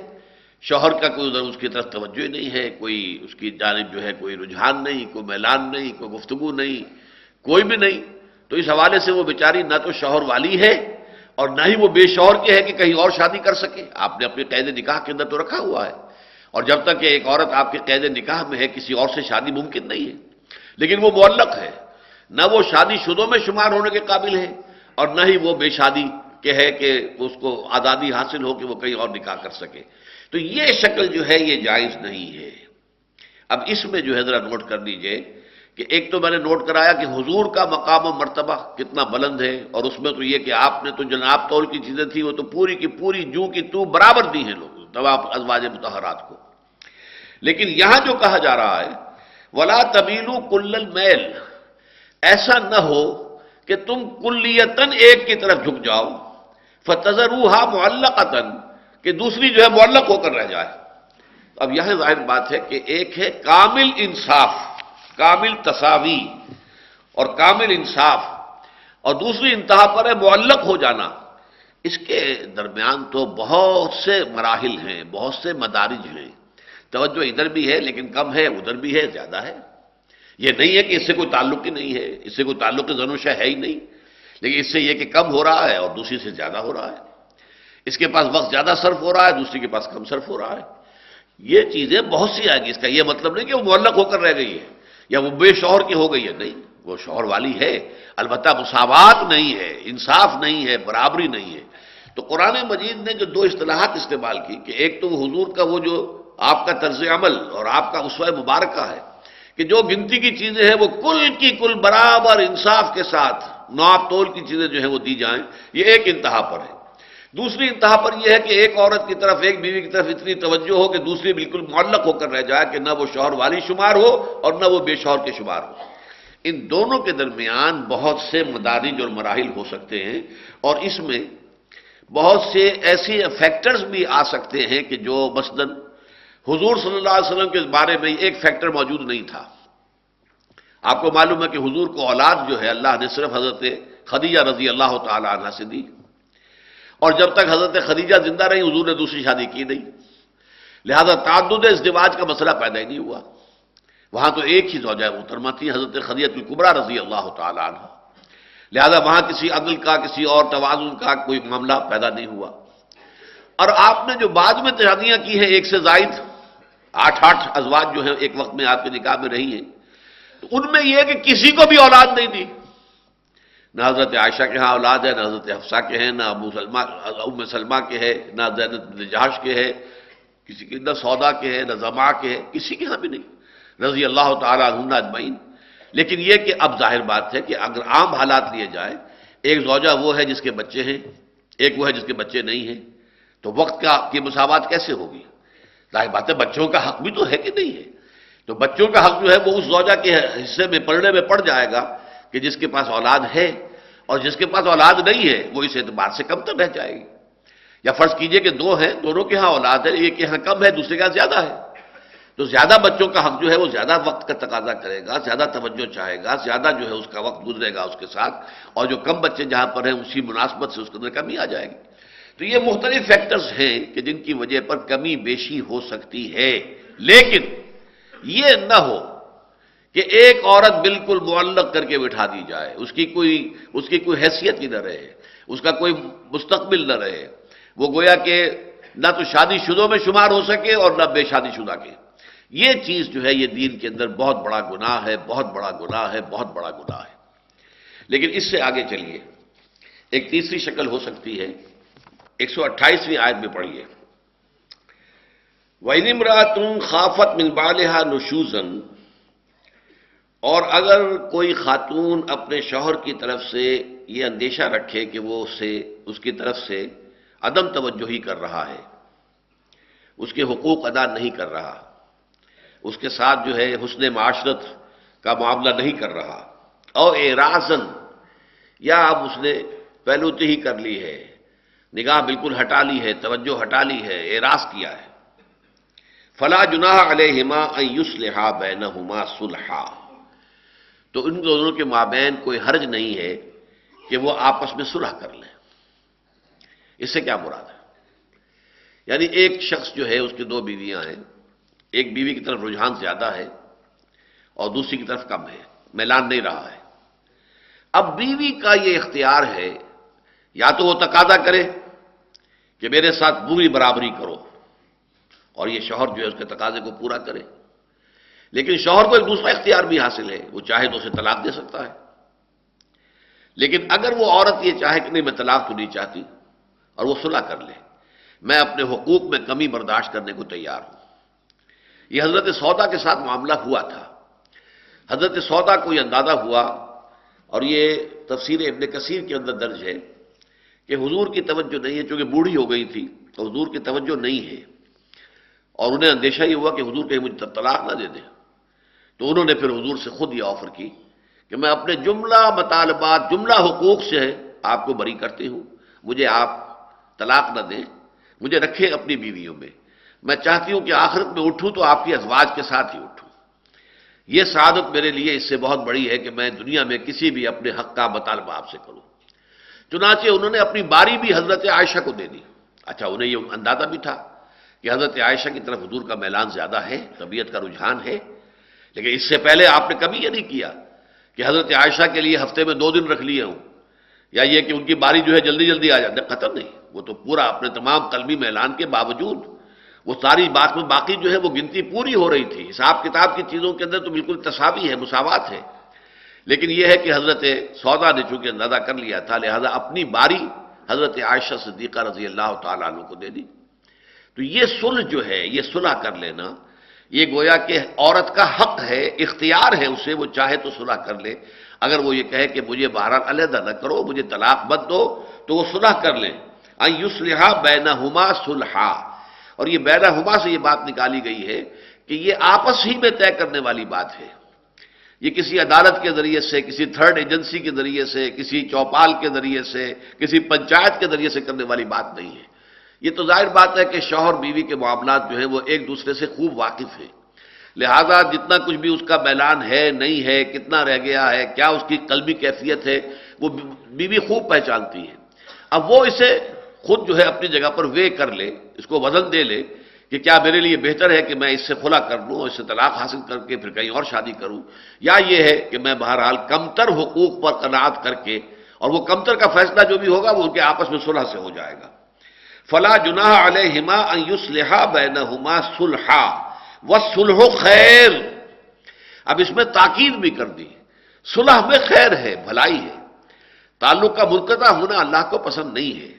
Speaker 2: شوہر کا کوئی ادھر اس کی طرف توجہ نہیں ہے، کوئی اس کی جانب جو ہے کوئی رجحان نہیں، کوئی میلان نہیں، کوئی گفتگو نہیں، کوئی بھی نہیں، تو اس حوالے سے وہ بیچاری نہ تو شوہر والی ہے اور نہ ہی وہ بے شوہر کے ہے کہ کہیں اور شادی کر سکے، آپ نے اپنے قید نکاح کے اندر تو رکھا ہوا ہے، اور جب تک کہ ایک عورت آپ کے قید نکاح میں ہے کسی اور سے شادی ممکن نہیں ہے، لیکن وہ معلق ہے، نہ وہ شادی شدوں میں شمار ہونے کے قابل ہے اور نہ ہی وہ بے شادی کے ہے کہ اس کو آزادی حاصل ہو کہ وہ کہیں اور نکاح کر سکے. تو یہ شکل جو ہے یہ جائز نہیں ہے. اب اس میں جو ہے ذرا نوٹ کر لیجئے کہ ایک تو میں نے نوٹ کرایا کہ حضور کا مقام و مرتبہ کتنا بلند ہے، اور اس میں تو یہ کہ آپ نے تو جناب طول کی چیزیں تھیں وہ تو پوری کی پوری جو کی تو برابر دی ہیں لوگ تمام ازواج مطہرات کو. لیکن یہاں جو کہا جا رہا ہے ولا تمیلوا کل المیل، ایسا نہ ہو کہ تم کلیتاً ایک کی طرف جھک جاؤ، فتذروها معلقۃ، کہ دوسری جو ہے معلق ہو کر رہ جائے. اب یہاں ظاہر بات ہے کہ ایک ہے کامل انصاف، کامل تساوی اور کامل انصاف، اور دوسری انتہا پر ہے معلق ہو جانا. اس کے درمیان تو بہت سے مراحل ہیں، بہت سے مدارج ہیں. توجہ ادھر بھی ہے لیکن کم ہے، ادھر بھی ہے زیادہ ہے. یہ نہیں ہے کہ اس سے کوئی تعلق ہی نہیں ہے، اس سے کوئی تعلق زنوشہ ہے ہی نہیں، لیکن اس سے یہ کہ کم ہو رہا ہے اور دوسری سے زیادہ ہو رہا ہے. اس کے پاس وقت زیادہ صرف ہو رہا ہے، دوسری کے پاس کم صرف ہو رہا ہے. یہ چیزیں بہت سی آئیں گی. اس کا یہ مطلب نہیں کہ وہ معلق ہو کر رہ گئی ہے یا وہ بے شوہر کی ہو گئی ہے، نہیں، وہ شوہر والی ہے، البتہ مساوات نہیں ہے، انصاف نہیں ہے، برابری نہیں ہے. تو قرآن مجید نے جو دو اصطلاحات استعمال کی کہ ایک تو وہ حضور کا وہ جو آپ کا طرز عمل اور آپ کا اسوہ مبارکہ ہے کہ جو گنتی کی چیزیں ہیں وہ کل کی کل برابر انصاف کے ساتھ ناپ تول کی چیزیں جو ہیں وہ دی جائیں، یہ ایک انتہا پر ہے. دوسری انتہا پر یہ ہے کہ ایک عورت کی طرف، ایک بیوی کی طرف اتنی توجہ ہو کہ دوسری بالکل معلق ہو کر رہ جائے کہ نہ وہ شوہر والی شمار ہو اور نہ وہ بے شوہر کے شمار ہو. ان دونوں کے درمیان بہت سے مدارج اور مراحل ہو سکتے ہیں، اور اس میں بہت سے ایسے فیکٹرز بھی آ سکتے ہیں کہ جو مثلاً حضور صلی اللہ علیہ وسلم کے بارے میں ایک فیکٹر موجود نہیں تھا. آپ کو معلوم ہے کہ حضور کو اولاد جو ہے اللہ نے صرف حضرت خدیجہ رضی اللہ تعالی عنہ سے دی، اور جب تک حضرت خدیجہ زندہ رہی حضور نے دوسری شادی کی نہیں، لہذا تعدد ازدواج کا مسئلہ پیدا ہی نہیں ہوا. وہاں تو ایک ہی زوجہ محترمہ تھی حضرت خدیجہ الکبریٰ رضی اللہ تعالی عنہ، لہذا وہاں کسی عدل کا، کسی اور توازن کا کوئی معاملہ پیدا نہیں ہوا. اور آپ نے جو بعد میں شادیاں کی ہیں ایک سے زائد 8 ازواج جو ہیں ایک وقت میں آپ کے نکاح میں رہی ہیں، تو ان میں یہ ہے کہ کسی کو بھی اولاد نہیں دی. نہ حضرت عائشہ کے ہاں اولاد ہے، نہ حضرت حفصہ کے ہیں، نہ ام سلمہ کے ہے، نہ زینب بنت جحش کے ہے، کسی کے نہ سودا کے ہے، نہ زما کے ہے، کسی کے ہاں بھی نہیں، رضی اللہ تعالی عنہن اجمعین. لیکن یہ کہ اب ظاہر بات ہے کہ اگر عام حالات لیے جائیں، ایک زوجہ وہ ہے جس کے بچے ہیں، ایک وہ ہے جس کے بچے نہیں ہیں، تو وقت کی مساوات کیسے ہوگی؟ ظاہر بات ہے بچوں کا حق بھی تو ہے کہ نہیں ہے. تو بچوں کا حق جو ہے وہ اس زوجہ کے حصے میں پڑنے میں پڑ جائے گا کہ جس کے پاس اولاد ہے، اور جس کے پاس اولاد نہیں ہے وہ اس اعتبار سے کم تر رہ جائے گی. یا فرض کیجئے کہ 2 ہیں، دونوں کے ہاں اولاد ہے، ایک کے ہاں کم ہے، دوسرے کے ہاں زیادہ ہے، تو زیادہ بچوں کا حق جو ہے وہ زیادہ وقت کا تقاضا کرے گا، زیادہ توجہ چاہے گا، زیادہ جو ہے اس کا وقت گزرے گا اس کے ساتھ، اور جو کم بچے جہاں پر ہیں اسی مناسبت سے اس کے اندر کمی آ جائے گی. تو یہ مختلف فیکٹرز ہیں کہ جن کی وجہ پر کمی بیشی ہو سکتی ہے. لیکن یہ نہ ہو کہ ایک عورت بالکل معلق کر کے بٹھا دی جائے، اس کی کوئی حیثیت ہی نہ رہے، اس کا کوئی مستقبل نہ رہے، وہ گویا کہ نہ تو شادی شدوں میں شمار ہو سکے اور نہ بے شادی شدہ کے. یہ چیز جو ہے یہ دین کے اندر بہت بڑا گناہ ہے، بہت بڑا گناہ ہے، بہت بڑا گناہ ہے. لیکن اس سے آگے چلیے، ایک تیسری شکل ہو سکتی ہے. 128ویں آیت میں پڑھیے، وَإِنِ امْرَأَةٌ خَافَتْ مِنْ بَعْلِهَا نُشُوزًا، اور اگر کوئی خاتون اپنے شوہر کی طرف سے یہ اندیشہ رکھے کہ وہ اس کی طرف سے عدم توجہی کر رہا ہے، اس کے حقوق ادا نہیں کر رہا، اس کے ساتھ جو ہے حسن معاشرت کا معاملہ نہیں کر رہا، اور اعراضاً، یا اب اس نے پہلوتی ہی کر لی ہے، نگاہ بالکل ہٹا لی ہے، توجہ ہٹا لی ہے، اعراض کیا ہے، فلا جناح علیہما ان یصلحا بینہما صلحا، تو ان دونوں کے مابین کوئی حرج نہیں ہے کہ وہ آپس میں صلح کر لیں. اس سے کیا مراد ہے؟ یعنی ایک شخص جو ہے اس کی 2 بیویاں ہیں، ایک بیوی کی طرف رجحان زیادہ ہے اور دوسری کی طرف کم ہے، میلان نہیں رہا ہے. اب بیوی کا یہ اختیار ہے یا تو وہ تقاضا کرے کہ میرے ساتھ پوری برابری کرو، اور یہ شوہر جو ہے اس کے تقاضے کو پورا کرے، لیکن شوہر کو ایک دوسرا اختیار بھی حاصل ہے، وہ چاہے تو اسے طلاق دے سکتا ہے۔ لیکن اگر وہ عورت یہ چاہے کہ نہیں میں طلاق تو نہیں چاہتی اور وہ صلح کر لے، میں اپنے حقوق میں کمی برداشت کرنے کو تیار ہوں۔ یہ حضرت سودا کے ساتھ معاملہ ہوا تھا۔ حضرت سودا کو یہ اندازہ ہوا، اور یہ تفسیر ابن کثیر کے اندر درج ہے کہ حضور کی توجہ نہیں ہے، چونکہ بوڑھی ہو گئی تھی تو حضور کی توجہ نہیں ہے، اور انہیں اندیشہ یہ ہوا کہ حضور کہیں مجھے طلاق نہ دے دیں، تو انہوں نے پھر حضور سے خود یہ آفر کی کہ میں اپنے جملہ مطالبات، جملہ حقوق سے آپ کو بری کرتی ہوں، مجھے آپ طلاق نہ دیں، مجھے رکھیں اپنی بیویوں میں، میں چاہتی ہوں کہ آخرت میں اٹھوں تو آپ کی ازواج کے ساتھ ہی اٹھوں۔ یہ سعادت میرے لیے اس سے بہت بڑی ہے کہ میں دنیا میں کسی بھی اپنے حق کا مطالبہ آپ سے کروں۔ چنانچہ انہوں نے اپنی باری بھی حضرت عائشہ کو دے دی۔ اچھا، انہیں یہ اندازہ بھی تھا کہ حضرت عائشہ کی طرف حضور کا میلان زیادہ ہے، طبیعت کا رجحان ہے، لیکن اس سے پہلے آپ نے کبھی یہ نہیں کیا کہ حضرت عائشہ کے لیے ہفتے میں 2 دن رکھ لیے ہوں، یا یہ کہ ان کی باری جو ہے جلدی جلدی آ جاتی، ختم نہیں، وہ تو پورا اپنے تمام قلبی میلان کے باوجود وہ ساری بات میں باقی جو ہے وہ گنتی پوری ہو رہی تھی۔ حساب کتاب کی چیزوں کے اندر تو بالکل تساوی ہے، مساوات ہے، لیکن یہ ہے کہ حضرت سودا نے چونکہ اندازہ کر لیا تھا، لہذا اپنی باری حضرت عائشہ صدیقہ رضی اللہ تعالیٰ عنہ کو دے دی۔ تو یہ صلح جو ہے، یہ صلح کر لینا، یہ گویا کہ عورت کا حق ہے، اختیار ہے اسے، وہ چاہے تو صلح کر لے۔ اگر وہ یہ کہے کہ مجھے بہرحال علیحدہ نہ کرو، مجھے طلاق مت دو، تو وہ صلح کر لیں۔ ان یصلح بینہما صلحا، اور یہ بینہما سے یہ بات نکالی گئی ہے کہ یہ آپس ہی میں طے کرنے والی بات ہے، یہ کسی عدالت کے ذریعے سے، کسی تھرڈ ایجنسی کے ذریعے سے، کسی چوپال کے ذریعے سے، کسی پنچایت کے ذریعے سے کرنے والی بات نہیں ہے۔ یہ تو ظاہر بات ہے کہ شوہر بیوی کے معاملات جو ہیں وہ ایک دوسرے سے خوب واقف ہیں، لہذا جتنا کچھ بھی اس کا میلان ہے، نہیں ہے، کتنا رہ گیا ہے، کیا اس کی قلبی کیفیت ہے، وہ بیوی خوب پہچانتی ہے۔ اب وہ اسے خود جو ہے اپنی جگہ پر وے کر لے، اس کو وزن دے لے کہ کیا میرے لیے بہتر ہے کہ میں اس سے خلا کر لوں، اس سے طلاق حاصل کر کے پھر کہیں اور شادی کروں، یا یہ ہے کہ میں بہرحال کمتر حقوق پر قناعت کر کے، اور وہ کمتر کا فیصلہ جو بھی ہوگا وہ ان کے آپس میں صلح سے ہو جائے گا۔ فلا جناح علیہما ان یصلحا بینہما صلحا والصلح خیر۔ اب اس میں تاکید بھی کر دی، صلح میں خیر ہے، بھلائی ہے۔ تعلق کا منقطع ہونا اللہ کو پسند نہیں ہے۔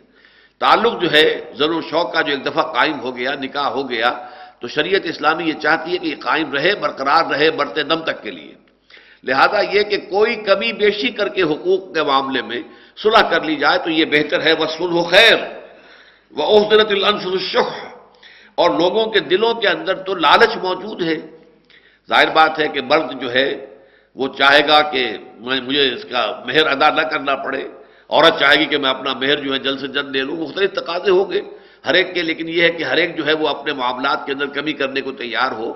Speaker 2: تعلق جو ہے ضرور شوق کا جو ایک دفعہ قائم ہو گیا، نکاح ہو گیا، تو شریعت اسلامی یہ چاہتی ہے کہ یہ قائم رہے، برقرار رہے، مرتے دم تک کے لیے۔ لہذا یہ کہ کوئی کمی بیشی کر کے حقوق کے معاملے میں صلح کر لی جائے تو یہ بہتر ہے۔ والصلح خیر وَأُحْضِرَتِ الْأَنفُسُ الشُّحَّ، اور لوگوں کے دلوں کے اندر تو لالچ موجود ہے۔ ظاہر بات ہے کہ مرد جو ہے وہ چاہے گا کہ مجھے اس کا مہر ادا نہ کرنا پڑے، عورت چاہے گی کہ میں اپنا مہر جو ہے جلد سے جلد لے لوں، مختلف تقاضے ہوں گے ہر ایک کے، لیکن یہ ہے کہ ہر ایک جو ہے وہ اپنے معاملات کے اندر کمی کرنے کو تیار ہو۔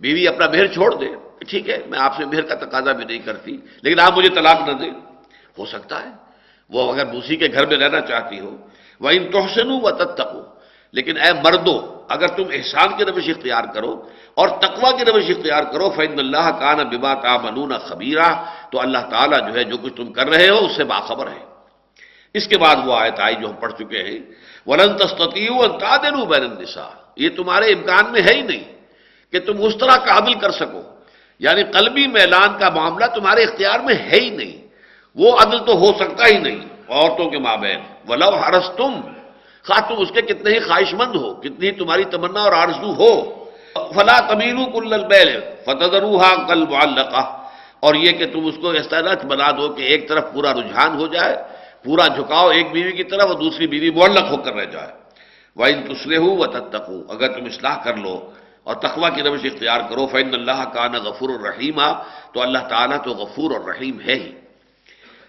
Speaker 2: بیوی اپنا مہر چھوڑ دے، ٹھیک ہے میں آپ سے مہر کا تقاضا بھی نہیں کرتی، لیکن آپ مجھے طلاق نہ دیں، ہو سکتا ہے وہ اگر دوسری کے گھر میں رہنا چاہتی ہو۔ وَإِن تُحْسِنُوا وَتَتَّقُوا، لیکن اے مردوں اگر تم احسان کی روش اختیار کرو اور تقوی کی روش اختیار کرو، فَإِنَّ اللَّهَ كَانَ بِمَا تَعْمَلُونَ خَبِيرًا، تو اللہ تعالیٰ جو ہے جو کچھ تم کر رہے ہو اس سے باخبر ہے۔ اس کے بعد وہ آیت آئی جو ہم پڑھ چکے ہیں، وَلَن تَسْتَطِيعُوا أَن تَعْدِلُوا بَيْنَ النِّسَاءِ، یہ تمہارے امکان میں ہے ہی نہیں کہ تم اس طرح کا عدل کر سکو، یعنی قلبی میلان کا معاملہ تمہارے اختیار میں ہے ہی نہیں، وہ عدل تو ہو سکتا ہی نہیں عورتوں کے مابین۔ وَلَوْ حَرَصْتُمْ، خواہ تم اس کے کتنے ہی خواہش مند ہو، کتنی ہی تمہاری تمنا اور آرزو ہو، فَلَا تَمِيلُوا كُلَّ الْمَيْلِ فَتَذَرُوهَا كَالْمُعَلَّقَةِ، اور یہ کہ تم اس کو اس طرح بنا دو کہ ایک طرف پورا رجحان ہو جائے، پورا جھکاؤ ایک بیوی کی طرف اور دوسری بیوی معلق ہو کر رہ جائے۔ وَإِن تُصْلِحُوا وَتَتَّقُوا، اگر تم اصلاح کر لو اور تقوی کی روش اختیار کرو، فَإِنَّ اللَّهَ كَانَ غَفُورًا رَحِيمًا، تو اللہ تعالیٰ تو غفور اور رحیم ہے ہی۔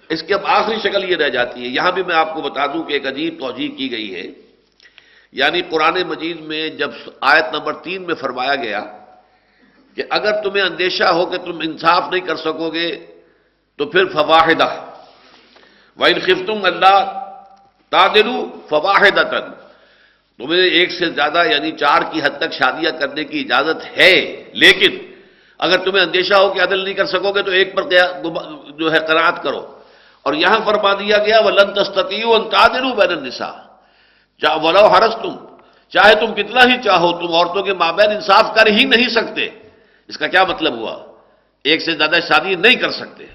Speaker 2: اس کی اب آخری شکل یہ رہ جاتی ہے، یہاں بھی میں آپ کو بتا دوں کہ ایک عجیب توجیہ کی گئی ہے، یعنی قرآن مجید میں جب آیت نمبر 3 میں فرمایا گیا کہ اگر تمہیں اندیشہ ہو کہ تم انصاف نہیں کر سکو گے تو پھر فواحدہ، وَإِنْ خِفْتُمْ أَلَّا تَعْدِلُوا فَوَاحِدَةً، تمہیں ایک سے زیادہ یعنی 4 کی حد تک شادیاں کرنے کی اجازت ہے، لیکن اگر تمہیں اندیشہ ہو کہ عدل نہیں کر سکو گے تو ایک پر جو ہے قناعت کرو۔ اور یہاں فرما دیا گیا وَلَن تَسْتَطِيعُوا أَن تَعْدِلُوا بَيْنَ النِّسَاءِ، وَلَوْ حَرَصْتُمْ، چاہے تم کتنا ہی چاہو تم عورتوں کے مابین انصاف کر ہی نہیں سکتے، اس کا کیا مطلب ہوا؟ ایک سے زیادہ شادی نہیں کر سکتے.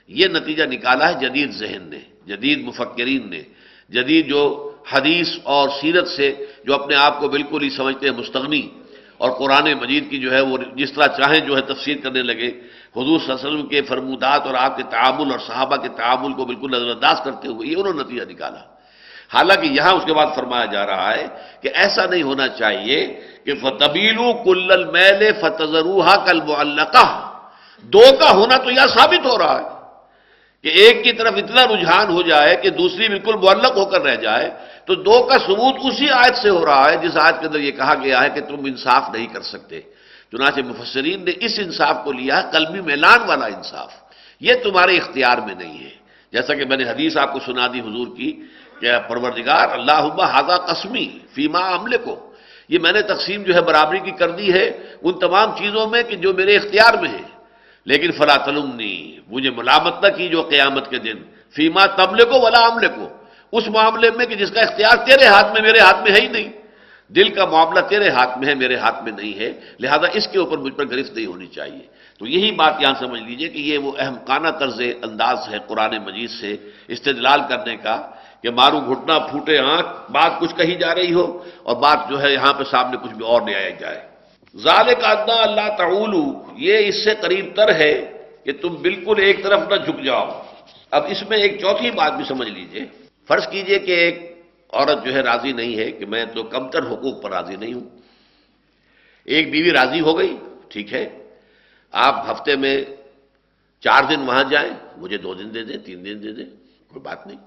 Speaker 2: یہ نتیجہ نکالا ہے جدید ذہن نے، جدید مفکرین نے، جدید جو حدیث اور سیرت سے جو اپنے آپ کو بالکل ہی سمجھتے ہیں مستغنی، اور قرآن مجید کی جو ہے وہ جس طرح چاہیں جو ہے تفسیر کرنے لگے، حضور صلی اللہ علیہ وسلم کے فرمودات اور آپ کے تعامل اور صحابہ کے تعامل کو بالکل نظر انداز کرتے ہوئے یہ انہوں نے نتیجہ نکالا. حالانکہ یہاں اس کے بعد فرمایا جا رہا ہے کہ ایسا نہیں ہونا چاہیے کہ فَتَبِيلُوا كُلَّ الْمَيْلِ فَتَذَرُوهَا كَالْمُعَلَّقَةِ. دو کا ہونا تو یہ ثابت ہو رہا ہے کہ ایک کی طرف اتنا رجحان ہو جائے کہ دوسری بالکل معلق ہو کر رہ جائے. تو دو کا ثبوت اسی آیت سے ہو رہا ہے جس آیت کے اندر یہ کہا گیا ہے کہ تم انصاف نہیں کر سکتے. چنانچہ مفسرین نے اس انصاف کو لیا قلبی میلان والا انصاف. یہ تمہارے اختیار میں نہیں ہے. جیسا کہ میں نے حدیث آپ کو سنا دی حضور کی کہ پروردگار اللہم ھذا قسمی فیما املکو، یہ میں نے تقسیم جو ہے برابری کی کر دی ہے ان تمام چیزوں میں کہ جو میرے اختیار میں ہے. لیکن فلا تلمنی، مجھے ملامت نہ کی جو قیامت کے دن فیما تملکو ولا املکو، اس معاملے میں کہ جس کا اختیار تیرے ہاتھ میں میرے ہاتھ میں ہے ہی نہیں. دل کا معاملہ تیرے ہاتھ میں ہے میرے ہاتھ میں نہیں ہے، لہذا اس کے اوپر مجھ پر گرفت نہیں ہونی چاہیے. تو یہی بات یہاں سمجھ لیجئے کہ یہ وہ احمقانہ طرز انداز ہے قرآن مجید سے استدلال کرنے کا کہ مارو گھٹنا پھوٹے آنکھ، بات کچھ کہی جا رہی ہو اور بات جو ہے یہاں پہ سامنے کچھ بھی اور لے آیا جائے. ذالک ادنیٰ اللہ تعولوا، یہ اس سے قریب تر ہے کہ تم بالکل ایک طرف نہ جھک جاؤ. اب اس میں ایک چوتھی بات بھی سمجھ لیجئے. فرض کیجئے کہ ایک عورت جو ہے راضی نہیں ہے کہ میں تو کمتر حقوق پر راضی نہیں ہوں. ایک بیوی راضی ہو گئی، ٹھیک ہے، آپ ہفتے میں 4 دن وہاں جائیں، مجھے 2 دن دے دیں، 3 دن دے دیں، کوئی بات نہیں.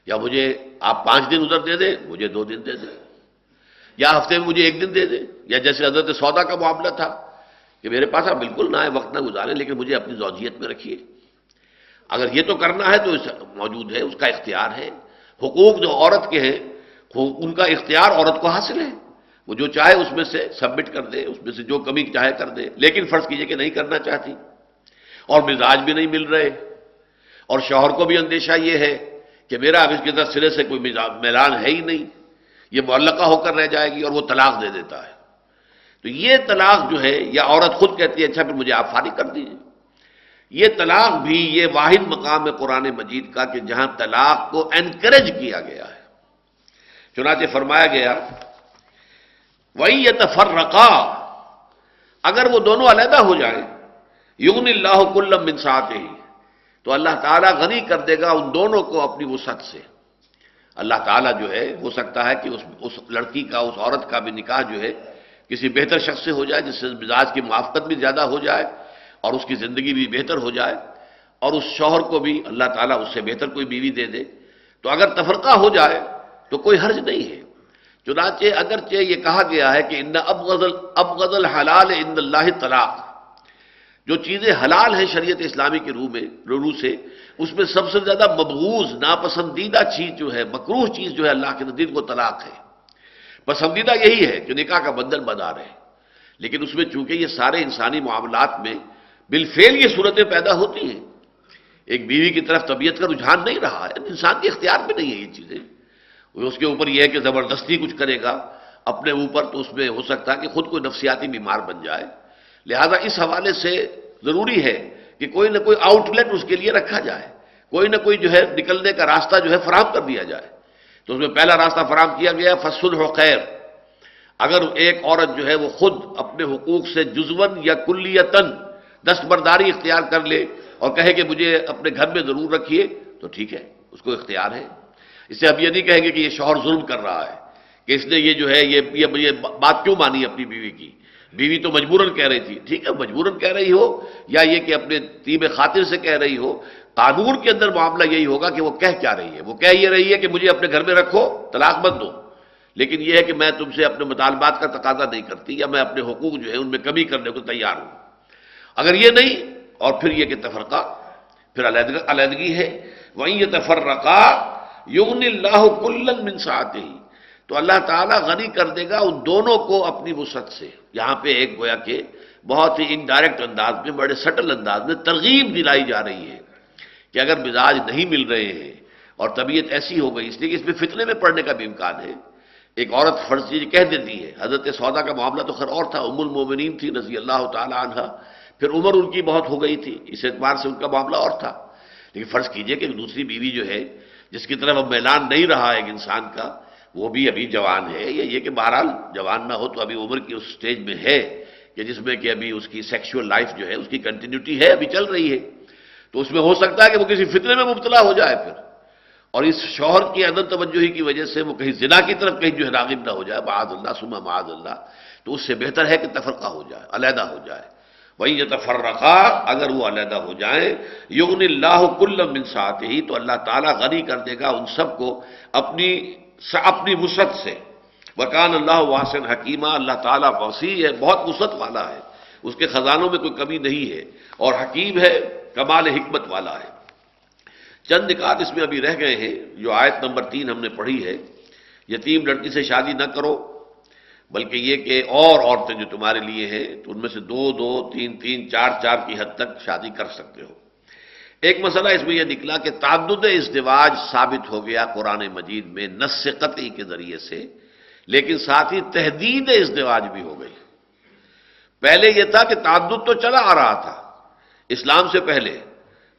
Speaker 2: یا مجھے آپ 5 دن ادھر دے دیں، مجھے 2 دن دے دیں. یا ہفتے میں مجھے 1 دن دے دیں. یا جیسے حضرت سودا کا معاملہ تھا کہ میرے پاس آپ بالکل نہ آئے، وقت نہ گزاریں، لیکن مجھے اپنی زوجیت میں رکھیے. اگر یہ تو کرنا ہے تو موجود ہے، اس کا اختیار ہے. حقوق جو عورت کے ہیں ان کا اختیار عورت کو حاصل ہے، وہ جو چاہے اس میں سے سبمٹ کر دے، اس میں سے جو کمی چاہے کر دے. لیکن فرض کیجئے کہ نہیں کرنا چاہتی اور مزاج بھی نہیں مل رہے، اور شوہر کو بھی اندیشہ یہ ہے کہ میرا اب اس کے اندر سرے سے کوئی میلان ہے ہی نہیں، یہ معلقہ ہو کر رہ جائے گی، اور وہ طلاق دے دیتا ہے. تو یہ طلاق جو ہے، یا عورت خود کہتی ہے اچھا پھر مجھے آپ فارغ کر دیجیے. یہ طلاق بھی یہ واحد مقام ہے قرآن مجید کا کہ جہاں طلاق کو انکریج کیا گیا ہے. چنانچہ فرمایا گیا وَإِن يَتَفَرَّقَا، اگر وہ دونوں علیحدہ ہو جائیں، یغنِ اللہ کلا من سعتہ، تو اللہ تعالیٰ غنی کر دے گا ان دونوں کو اپنی وسعت سے. اللہ تعالیٰ جو ہے ہو سکتا ہے کہ اس لڑکی کا، اس عورت کا بھی نکاح جو ہے کسی بہتر شخص سے ہو جائے جس سے مزاج کی موافقت بھی زیادہ ہو جائے اور اس کی زندگی بھی بہتر ہو جائے، اور اس شوہر کو بھی اللہ تعالیٰ اس سے بہتر کوئی بیوی دے دے. تو اگر تفرقہ ہو جائے تو کوئی حرج نہیں ہے. چنانچہ اگرچہ یہ کہا گیا ہے کہ ان ابغض الحلال عند اللہ طلاق، جو چیزیں حلال ہیں شریعت اسلامی کے روح سے، اس میں سب سے زیادہ مبغوض، ناپسندیدہ چیز جو ہے، مکروہ چیز جو ہے اللہ کے نزدیک وہ طلاق ہے. پسندیدہ یہی ہے کہ نکاح کا بندھن بنا رہے. لیکن اس میں چونکہ یہ سارے انسانی معاملات میں بالفعل یہ صورتیں پیدا ہوتی ہیں. ایک بیوی کی طرف طبیعت کا رجحان نہیں رہا ہے، انسان کے اختیار میں نہیں ہے یہ چیزیں. اس کے اوپر یہ ہے کہ زبردستی کچھ کرے گا اپنے اوپر تو اس میں ہو سکتا ہے کہ خود کوئی نفسیاتی بیمار بن جائے. لہذا اس حوالے سے ضروری ہے کہ کوئی نہ کوئی آؤٹ لیٹ اس کے لیے رکھا جائے، کوئی نہ کوئی جو ہے نکلنے کا راستہ جو ہے فراہم کر دیا جائے. تو اس میں پہلا راستہ فراہم کیا گیا فالصلح خیر. اگر ایک عورت جو ہے وہ خود اپنے حقوق سے جزون یا کلیتاً دستبرداری اختیار کر لے اور کہے کہ مجھے اپنے گھر میں ضرور رکھیے تو ٹھیک ہے، اس کو اختیار ہے. اس سے اب یہ نہیں کہیں گے کہ یہ شوہر ظلم کر رہا ہے کہ اس نے یہ جو ہے یہ بات کیوں مانی اپنی بیوی کی. بیوی تو مجبوراً کہہ رہی تھی، ٹھیک ہے مجبوراً کہہ رہی ہو یا یہ کہ اپنے طیب خاطر سے کہہ رہی ہو، قانون کے اندر معاملہ یہی ہوگا کہ وہ کہہ کیا رہی ہے. وہ کہہ یہ رہی ہے کہ مجھے اپنے گھر میں رکھو، طلاق مت دو، لیکن یہ ہے کہ میں تم سے اپنے مطالبات کا تقاضا نہیں کرتی یا میں اپنے حقوق جو ہے ان میں کمی کرنے کو تیار ہوں. اگر یہ نہیں، اور پھر یہ کہ تفرقہ، پھر علیحدگی ہے. وَإِن يَتَفَرَّقَا یغنِ اللہ کلا من سعتہ، تو اللہ تعالیٰ غنی کر دے گا ان دونوں کو اپنی وسعت سے. یہاں پہ ایک گویا کہ بہت ہی انڈائریکٹ انداز میں، بڑے سٹل انداز میں ترغیب دلائی جا رہی ہے کہ اگر مزاج نہیں مل رہے ہیں اور طبیعت ایسی ہو گئی، اس لیے کہ اس میں فتنے میں پڑنے کا بھی امکان ہے ایک عورت فرض چیز کہہ دیتی ہے. حضرت سودا کا معاملہ تو خیر اور تھا، ام المومنین تھی رضی اللہ تعالی عنہا، پھر عمر ان کی بہت ہو گئی تھی، اس اعتبار سے ان کا معاملہ اور تھا. لیکن فرض کیجئے کہ دوسری بیوی جو ہے جس کی طرف اب میلان نہیں رہا ایک انسان کا، وہ بھی ابھی جوان ہے، یا یہ کہ بہرحال جوان نہ ہو تو ابھی عمر کی اس سٹیج میں ہے کہ جس میں کہ ابھی اس کی سیکشول لائف جو ہے اس کی کنٹینیوٹی ہے، ابھی چل رہی ہے، تو اس میں ہو سکتا ہے کہ وہ کسی فتنے میں مبتلا ہو جائے پھر، اور اس شوہر کی عدم توجہی کی وجہ سے وہ کہیں زنا کی طرف کہیں جو ہے راغب نہ ہو جائے، معاذ اللہ ثم معاذ اللہ. تو اس سے بہتر ہے کہ تفرقہ ہو جائے، علیحدہ ہو جائے. وہی یتفرقا، اگر وہ علیحدہ ہو جائیں، یغنی اللہ کل من سعتہ، تو اللہ تعالیٰ غنی کر دے گا ان سب کو اپنی وسعت سے. وکان اللہ واسع حکیمہ، اللہ تعالیٰ وسیع ہے، بہت وسعت والا ہے، اس کے خزانوں میں کوئی کمی نہیں ہے، اور حکیم ہے، کمال حکمت والا ہے. چند نکات اس میں ابھی رہ گئے ہیں. جو آیت نمبر 3 ہم نے پڑھی ہے، یتیم لڑکی سے شادی نہ کرو، بلکہ یہ کہ اور عورتیں جو تمہارے لیے ہیں تو ان میں سے 2-2 3-3 4-4 کی حد تک شادی کر سکتے ہو. ایک مسئلہ اس میں یہ نکلا کہ تعدد ازدواج ثابت ہو گیا قرآن مجید میں نص قطعی کے ذریعے سے، لیکن ساتھ ہی تحدید ازدواج بھی ہو گئی. پہلے یہ تھا کہ تعدد تو چلا آ رہا تھا، اسلام سے پہلے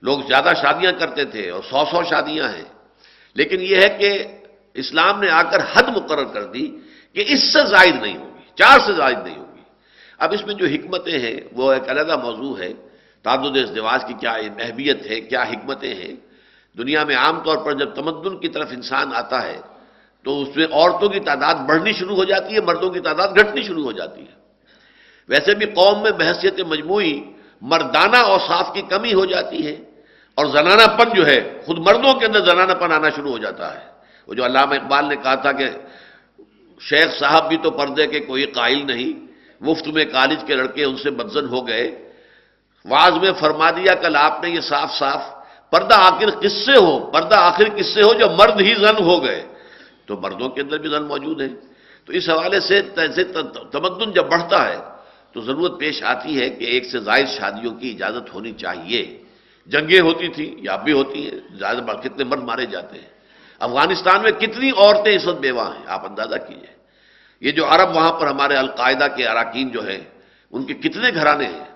Speaker 2: لوگ زیادہ شادیاں کرتے تھے اور 100 شادیاں ہیں، لیکن یہ ہے کہ اسلام نے آ کر حد مقرر کر دی کہ اس سے زائد نہیں ہوگی، 4 سے زائد نہیں ہوگی. اب اس میں جو حکمتیں ہیں وہ ایک علیحدہ موضوع ہے. تعدد ازدواج کی کیا اہمیت ہے، کیا حکمتیں ہیں. دنیا میں عام طور پر جب تمدن کی طرف انسان آتا ہے تو اس میں عورتوں کی تعداد بڑھنی شروع ہو جاتی ہے، مردوں کی تعداد گھٹنی شروع ہو جاتی ہے. ویسے بھی قوم میں بحیثیت مجموعی مردانہ اوصاف کی کمی ہو جاتی ہے، اور زنانہ پن جو ہے خود مردوں کے اندر زنانہ پن آنا شروع ہو جاتا ہے. وہ جو علامہ اقبال نے کہا تھا کہ شیخ صاحب بھی تو پردے کے کوئی قائل نہیں، مفت میں کالج کے لڑکے ان سے بدزن ہو گئے. واعظ میں فرما دیا کل آپ نے یہ صاف صاف، پردہ آخر کس سے ہو، پردہ آخر کس سے ہو جب مرد ہی زن ہو گئے. تو مردوں کے اندر بھی زن موجود ہے. تو اس حوالے سے تمدن جب بڑھتا ہے تو ضرورت پیش آتی ہے کہ ایک سے زائد شادیوں کی اجازت ہونی چاہیے. جنگیں ہوتی تھیں یا اب بھی ہوتی ہیں، زیادہ کتنے مرد مارے جاتے ہیں. افغانستان میں کتنی عورتیں اس وقت بیوہ ہیں، آپ اندازہ کیجئے. یہ جو عرب وہاں پر ہمارے القاعدہ کے اراکین جو ہیں ان کے کتنے گھرانے ہیں،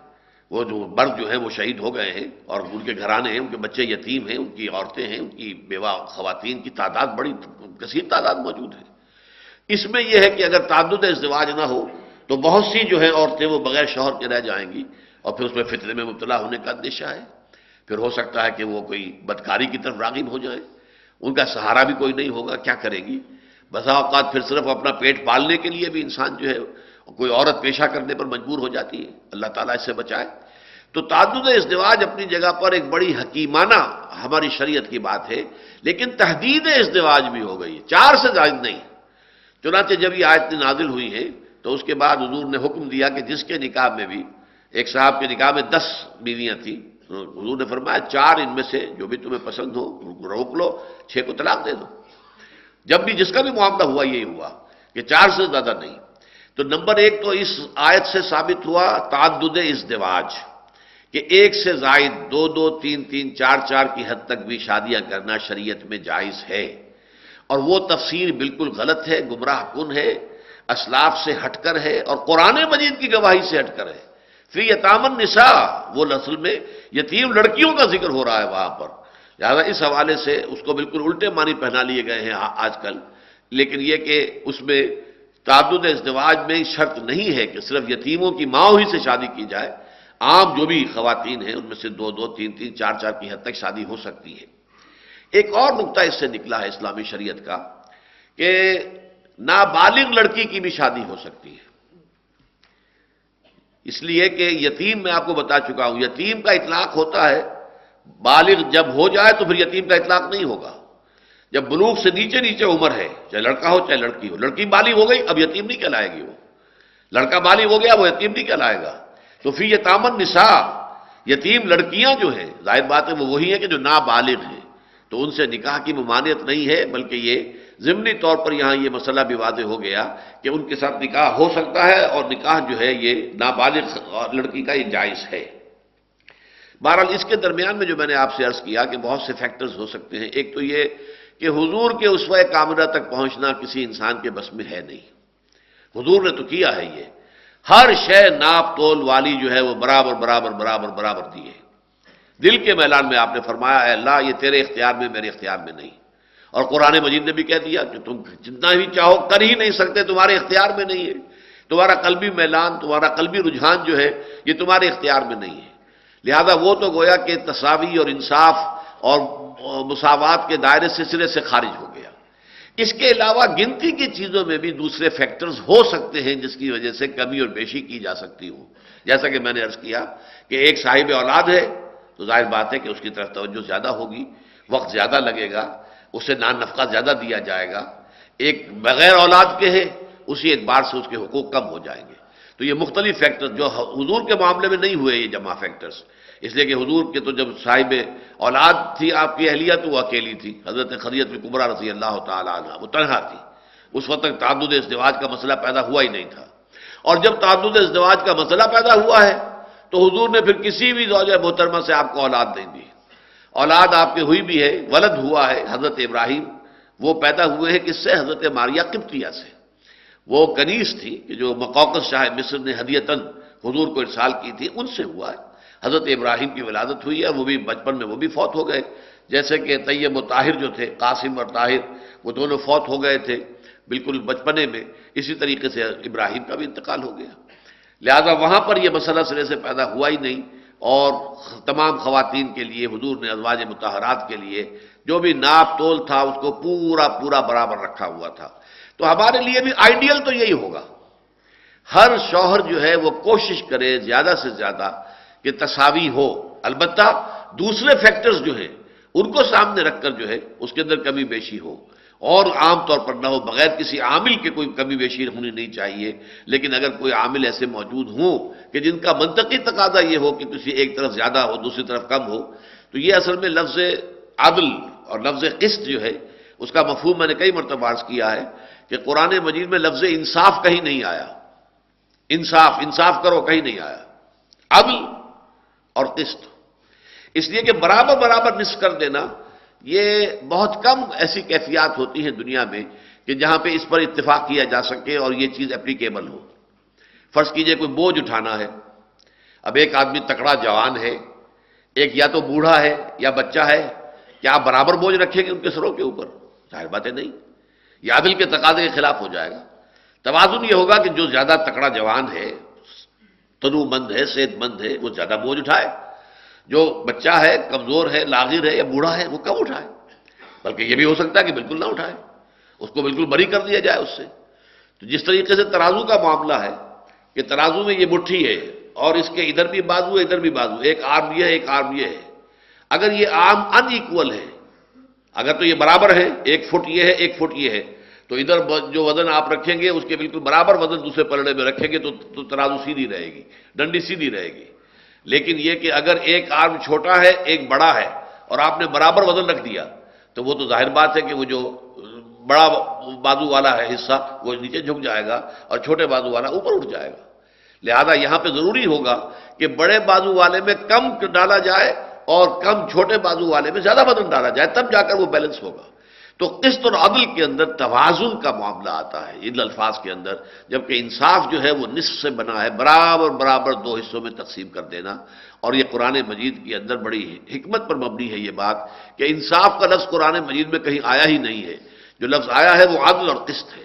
Speaker 2: وہ جو مرد جو ہیں وہ شہید ہو گئے ہیں، اور ان کے گھرانے ہیں، ان کے بچے یتیم ہیں، ان کی عورتیں ہیں، ان کی بیوہ خواتین کی تعداد بڑی کثیر تعداد موجود ہے. اس میں یہ ہے کہ اگر تعدد ازدواج نہ ہو تو بہت سی جو ہیں عورتیں وہ بغیر شوہر کے رہ جائیں گی، اور پھر اس میں فتنے میں مبتلا ہونے کا اندیشہ ہے. پھر ہو سکتا ہے کہ وہ کوئی بدکاری کی طرف راغب ہو جائیں، ان کا سہارا بھی کوئی نہیں ہوگا، کیا کریں گی. بسا اوقات پھر صرف اپنا پیٹ پالنے کے لیے بھی انسان جو ہے کوئی عورت پیشہ کرنے پر مجبور ہو جاتی ہے. اللہ تعالیٰ اس سے بچائے. تو تعدد ازدواج اپنی جگہ پر ایک بڑی حکیمانہ ہماری شریعت کی بات ہے، لیکن تحدید ازدواج بھی ہو گئی، 4 سے زائد نہیں. چنانچہ جب یہ آیتیں نازل ہوئی ہیں تو اس کے بعد حضور نے حکم دیا کہ جس کے نکاح میں بھی، ایک صاحب کے نکاح میں 10 بیویاں تھیں، حضور نے فرمایا 4 ان میں سے جو بھی تمہیں پسند ہو روک لو، 6 کو طلاق دے دو. جب بھی جس کا بھی معاملہ ہوا یہی ہوا کہ 4 سے زیادہ نہیں. تو نمبر 1 تو اس آیت سے ثابت ہوا تعدد ازدواج، کہ 1 سے زائد 2-2 3-3 4-4 کی حد تک بھی شادیاں کرنا شریعت میں جائز ہے. اور وہ تفسیر بالکل غلط ہے، گمراہ کن ہے، اسلاف سے ہٹ کر ہے، اور قرآن مجید کی گواہی سے ہٹ کر ہے. فی یتام النساء، وہ اصل میں یتیم لڑکیوں کا ذکر ہو رہا ہے وہاں پر. لہٰذا اس حوالے سے اس کو بالکل الٹے معنی پہنا لیے گئے ہیں آج کل. لیکن یہ کہ اس میں تعدد ازدواج میں شرط نہیں ہے کہ صرف یتیموں کی ماؤں ہی سے شادی کی جائے، عام جو بھی خواتین ہیں ان میں سے 2-2 3-3 4-4 کی حد تک شادی ہو سکتی ہے. ایک اور نقطہ اس سے نکلا ہے اسلامی شریعت کا کہ نابالغ لڑکی کی بھی شادی ہو سکتی ہے. اس لیے کہ یتیم میں آپ کو بتا چکا ہوں، یتیم کا اطلاق ہوتا ہے بالغ جب ہو جائے تو پھر یتیم کا اطلاق نہیں ہوگا. جب بلوغ سے نیچے نیچے عمر ہے، چاہے لڑکا ہو چاہے لڑکی ہو، لڑکی بالغ ہو گئی اب یتیم نہیں کہلائے گی، وہ لڑکا بالغ ہو گیا وہ یتیم نہیں کہلائے گا. تو فی یتام النساء، یتیم لڑکیاں جو ہیں ظاہر بات ہے وہ وہی ہیں کہ جو نابالغ ہیں، تو ان سے نکاح کی ممانعت نہیں ہے، بلکہ یہ ضمنی طور پر یہاں یہ مسئلہ بھی واضح ہو گیا کہ ان کے ساتھ نکاح ہو سکتا ہے، اور نکاح جو ہے یہ نابالغ لڑکی کا یہ جائز ہے. بہرحال اس کے درمیان میں جو میں نے آپ سے عرض کیا کہ بہت سے فیکٹرز ہو سکتے ہیں. ایک تو یہ کہ حضور کے اسوہ کاملہ تک پہنچنا کسی انسان کے بس میں ہے نہیں. حضور نے تو کیا ہے یہ، ہر شے ناپ تول والی جو ہے وہ برابر برابر برابر برابر دی ہے. دل کے میلان میں آپ نے فرمایا اے اللہ یہ تیرے اختیار میں، میرے اختیار میں نہیں. اور قرآن مجید نے بھی کہہ دیا کہ تم جتنا بھی چاہو کر ہی نہیں سکتے، تمہارے اختیار میں نہیں ہے. تمہارا قلبی میلان، تمہارا قلبی رجحان جو ہے یہ تمہارے اختیار میں نہیں ہے. لہذا وہ تو گویا کہ تساوی اور انصاف اور مساوات کے دائرے سے سرے سے خارج ہو گیا. اس کے علاوہ گنتی کی چیزوں میں بھی دوسرے فیکٹرز ہو سکتے ہیں جس کی وجہ سے کمی اور بیشی کی جا سکتی ہو. جیسا کہ میں نے عرض کیا کہ ایک صاحب اولاد ہے تو ظاہر بات ہے کہ اس کی طرف توجہ زیادہ ہوگی، وقت زیادہ لگے گا، اسے نان نفقہ زیادہ دیا جائے گا. ایک بغیر اولاد کے ہے، اسی اعتبار سے اس کے حقوق کم ہو جائیں گے. تو یہ مختلف فیکٹر جو حضور کے معاملے میں نہیں ہوئے یہ جمع فیکٹرز، اس لیے کہ حضور کے تو جب صاحب اولاد تھی آپ کی اہلیہ تو وہ اکیلی تھی، حضرت خدیجہ کبریٰ رضی اللہ تعالی عنہ وہ تنہا تھی. اس وقت تک تعدد ازدواج کا مسئلہ پیدا ہوا ہی نہیں تھا. اور جب تعدد ازدواج کا مسئلہ پیدا ہوا ہے تو حضور نے پھر کسی بھی زوجہ محترمہ سے آپ کو اولاد نہیں دی. اولاد آپ کے ہوئی بھی ہے، ولد ہوا ہے حضرت ابراہیم، وہ پیدا ہوئے ہیں کس سے؟ حضرت ماریہ قبطیہ سے. وہ کنیز تھی کہ جو مقوقس شاہ مصر نے ہدیتاً حضور کو ارسال کی تھی، ان سے ہوا ہے. حضرت ابراہیم کی ولادت ہوئی ہے، وہ بھی بچپن میں وہ بھی فوت ہو گئے. جیسے کہ طیب و طاہر جو تھے، قاسم اور طاہر، وہ دونوں فوت ہو گئے تھے بالکل بچپنے میں. اسی طریقے سے ابراہیم کا بھی انتقال ہو گیا. لہذا وہاں پر یہ مسئلہ سرے سے پیدا ہوا ہی نہیں. اور تمام خواتین کے لیے حضور نے ازواج مطہرات کے لیے جو بھی ناپ تول تھا اس کو پورا پورا برابر رکھا ہوا تھا. تو ہمارے لیے بھی آئیڈیل تو یہی ہوگا، ہر شوہر جو ہے وہ کوشش کرے زیادہ سے زیادہ کہ تساوی ہو. البتہ دوسرے فیکٹرز جو ہیں ان کو سامنے رکھ کر جو ہے اس کے اندر کمی بیشی ہو، اور عام طور پر نہ ہو، بغیر کسی عامل کے کوئی کمی بیشی ہونی نہیں چاہیے. لیکن اگر کوئی عامل ایسے موجود ہوں کہ جن کا منطقی تقاضا یہ ہو کہ کسی ایک طرف زیادہ ہو دوسری طرف کم ہو، تو یہ اصل میں لفظ عدل اور لفظ قسط جو ہے اس کا مفہوم میں نے کئی مرتبہ عرض کیا ہے کہ قرآن مجید میں لفظ انصاف کہیں نہیں آیا. انصاف کرو کہیں نہیں آیا. عدل اور قسط، اس لیے کہ برابر برابر نصف کر دینا یہ بہت کم ایسی کیفیات ہوتی ہیں دنیا میں کہ جہاں پہ اس پر اتفاق کیا جا سکے اور یہ چیز اپلیکیبل ہو. فرض کیجئے کوئی بوجھ اٹھانا ہے، اب ایک آدمی تکڑا جوان ہے، ایک یا تو بوڑھا ہے یا بچہ ہے، کیا آپ برابر بوجھ رکھیں گے ان کے سروں کے اوپر؟ ظاہر بات ہے نہیں. یہ عدل کے تقاضے کے خلاف ہو جائے گا. توازن یہ ہوگا کہ جو زیادہ تکڑا جوان ہے، تنو مند ہے، صحت مند ہے، وہ زیادہ بوجھ اٹھائے. جو بچہ ہے، کمزور ہے، لاغر ہے یا بوڑھا ہے وہ کم اٹھائے. بلکہ یہ بھی ہو سکتا ہے کہ بالکل نہ اٹھائے، اس کو بالکل بری کر دیا جائے اس سے. تو جس طریقے سے ترازو کا معاملہ ہے کہ ترازو میں یہ مٹھی ہے اور اس کے ادھر بھی بازو ہے ادھر بھی بازو، ایک آرم یہ ہے ایک آرم یہ ہے. اگر یہ آرم ان ایکول ہے، اگر تو یہ برابر ہے، 1 فٹ یہ ہے 1 فٹ یہ ہے، تو ادھر جو وزن آپ رکھیں گے اس کے بالکل برابر وزن دوسرے پلڑے میں رکھیں گے تو ترازو سیدھی رہے گی، ڈنڈی سیدھی رہے گی. لیکن یہ کہ اگر ایک آرم چھوٹا ہے ایک بڑا ہے اور آپ نے برابر وزن رکھ دیا تو وہ تو ظاہر بات ہے کہ وہ جو بڑا بازو والا ہے حصہ وہ نیچے جھک جائے گا اور چھوٹے بازو والا اوپر اٹھ جائے گا. لہذا یہاں پہ ضروری ہوگا کہ بڑے بازو والے میں کم ڈالا جائے اور کم چھوٹے بازو والے میں زیادہ وزن ڈالا جائے، تب جا کر وہ بیلنس ہوگا. تو قسط اور عدل کے اندر توازن کا معاملہ آتا ہے ان الفاظ کے اندر، جبکہ انصاف جو ہے وہ نصف سے بنا ہے، برابر برابر 2 حصوں میں تقسیم کر دینا. اور یہ قرآن مجید کے اندر بڑی حکمت پر مبنی ہے یہ بات کہ انصاف کا لفظ قرآن مجید میں کہیں آیا ہی نہیں ہے. جو لفظ آیا ہے وہ عدل اور قسط ہے.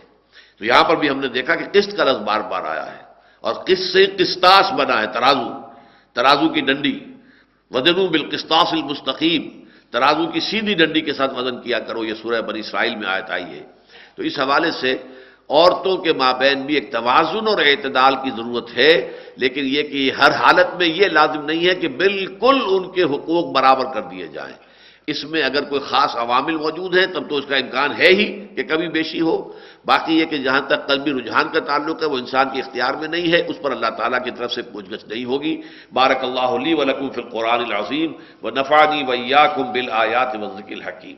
Speaker 2: تو یہاں پر بھی ہم نے دیکھا کہ قسط کا لفظ بار بار آیا ہے، اور قسط سے قسطاس بنا ہے، ترازو کی ڈنڈی. وزنوا بالقسطاس المستقیم، ترازو کی سیدھی ڈنڈی کے ساتھ وزن کیا کرو، یہ سورہ بنی اسرائیل میں آیت آئی ہے. تو اس حوالے سے عورتوں کے مابین بھی ایک توازن اور اعتدال کی ضرورت ہے. لیکن یہ کہ ہر حالت میں یہ لازم نہیں ہے کہ بالکل ان کے حقوق برابر کر دیے جائیں. اس میں اگر کوئی خاص عوامل موجود ہیں تب تو اس کا امکان ہے ہی کہ کبھی بیشی ہو. باقی یہ کہ جہاں تک قلبی رجحان کا تعلق ہے وہ انسان کے اختیار میں نہیں ہے، اس پر اللہ تعالیٰ کی طرف سے پوچھ گچھ نہیں ہوگی. بارک اللہ لی و لکم فی القرآن العظیم و نفعنی و ایاکم بالآیات والذکر الحکیم.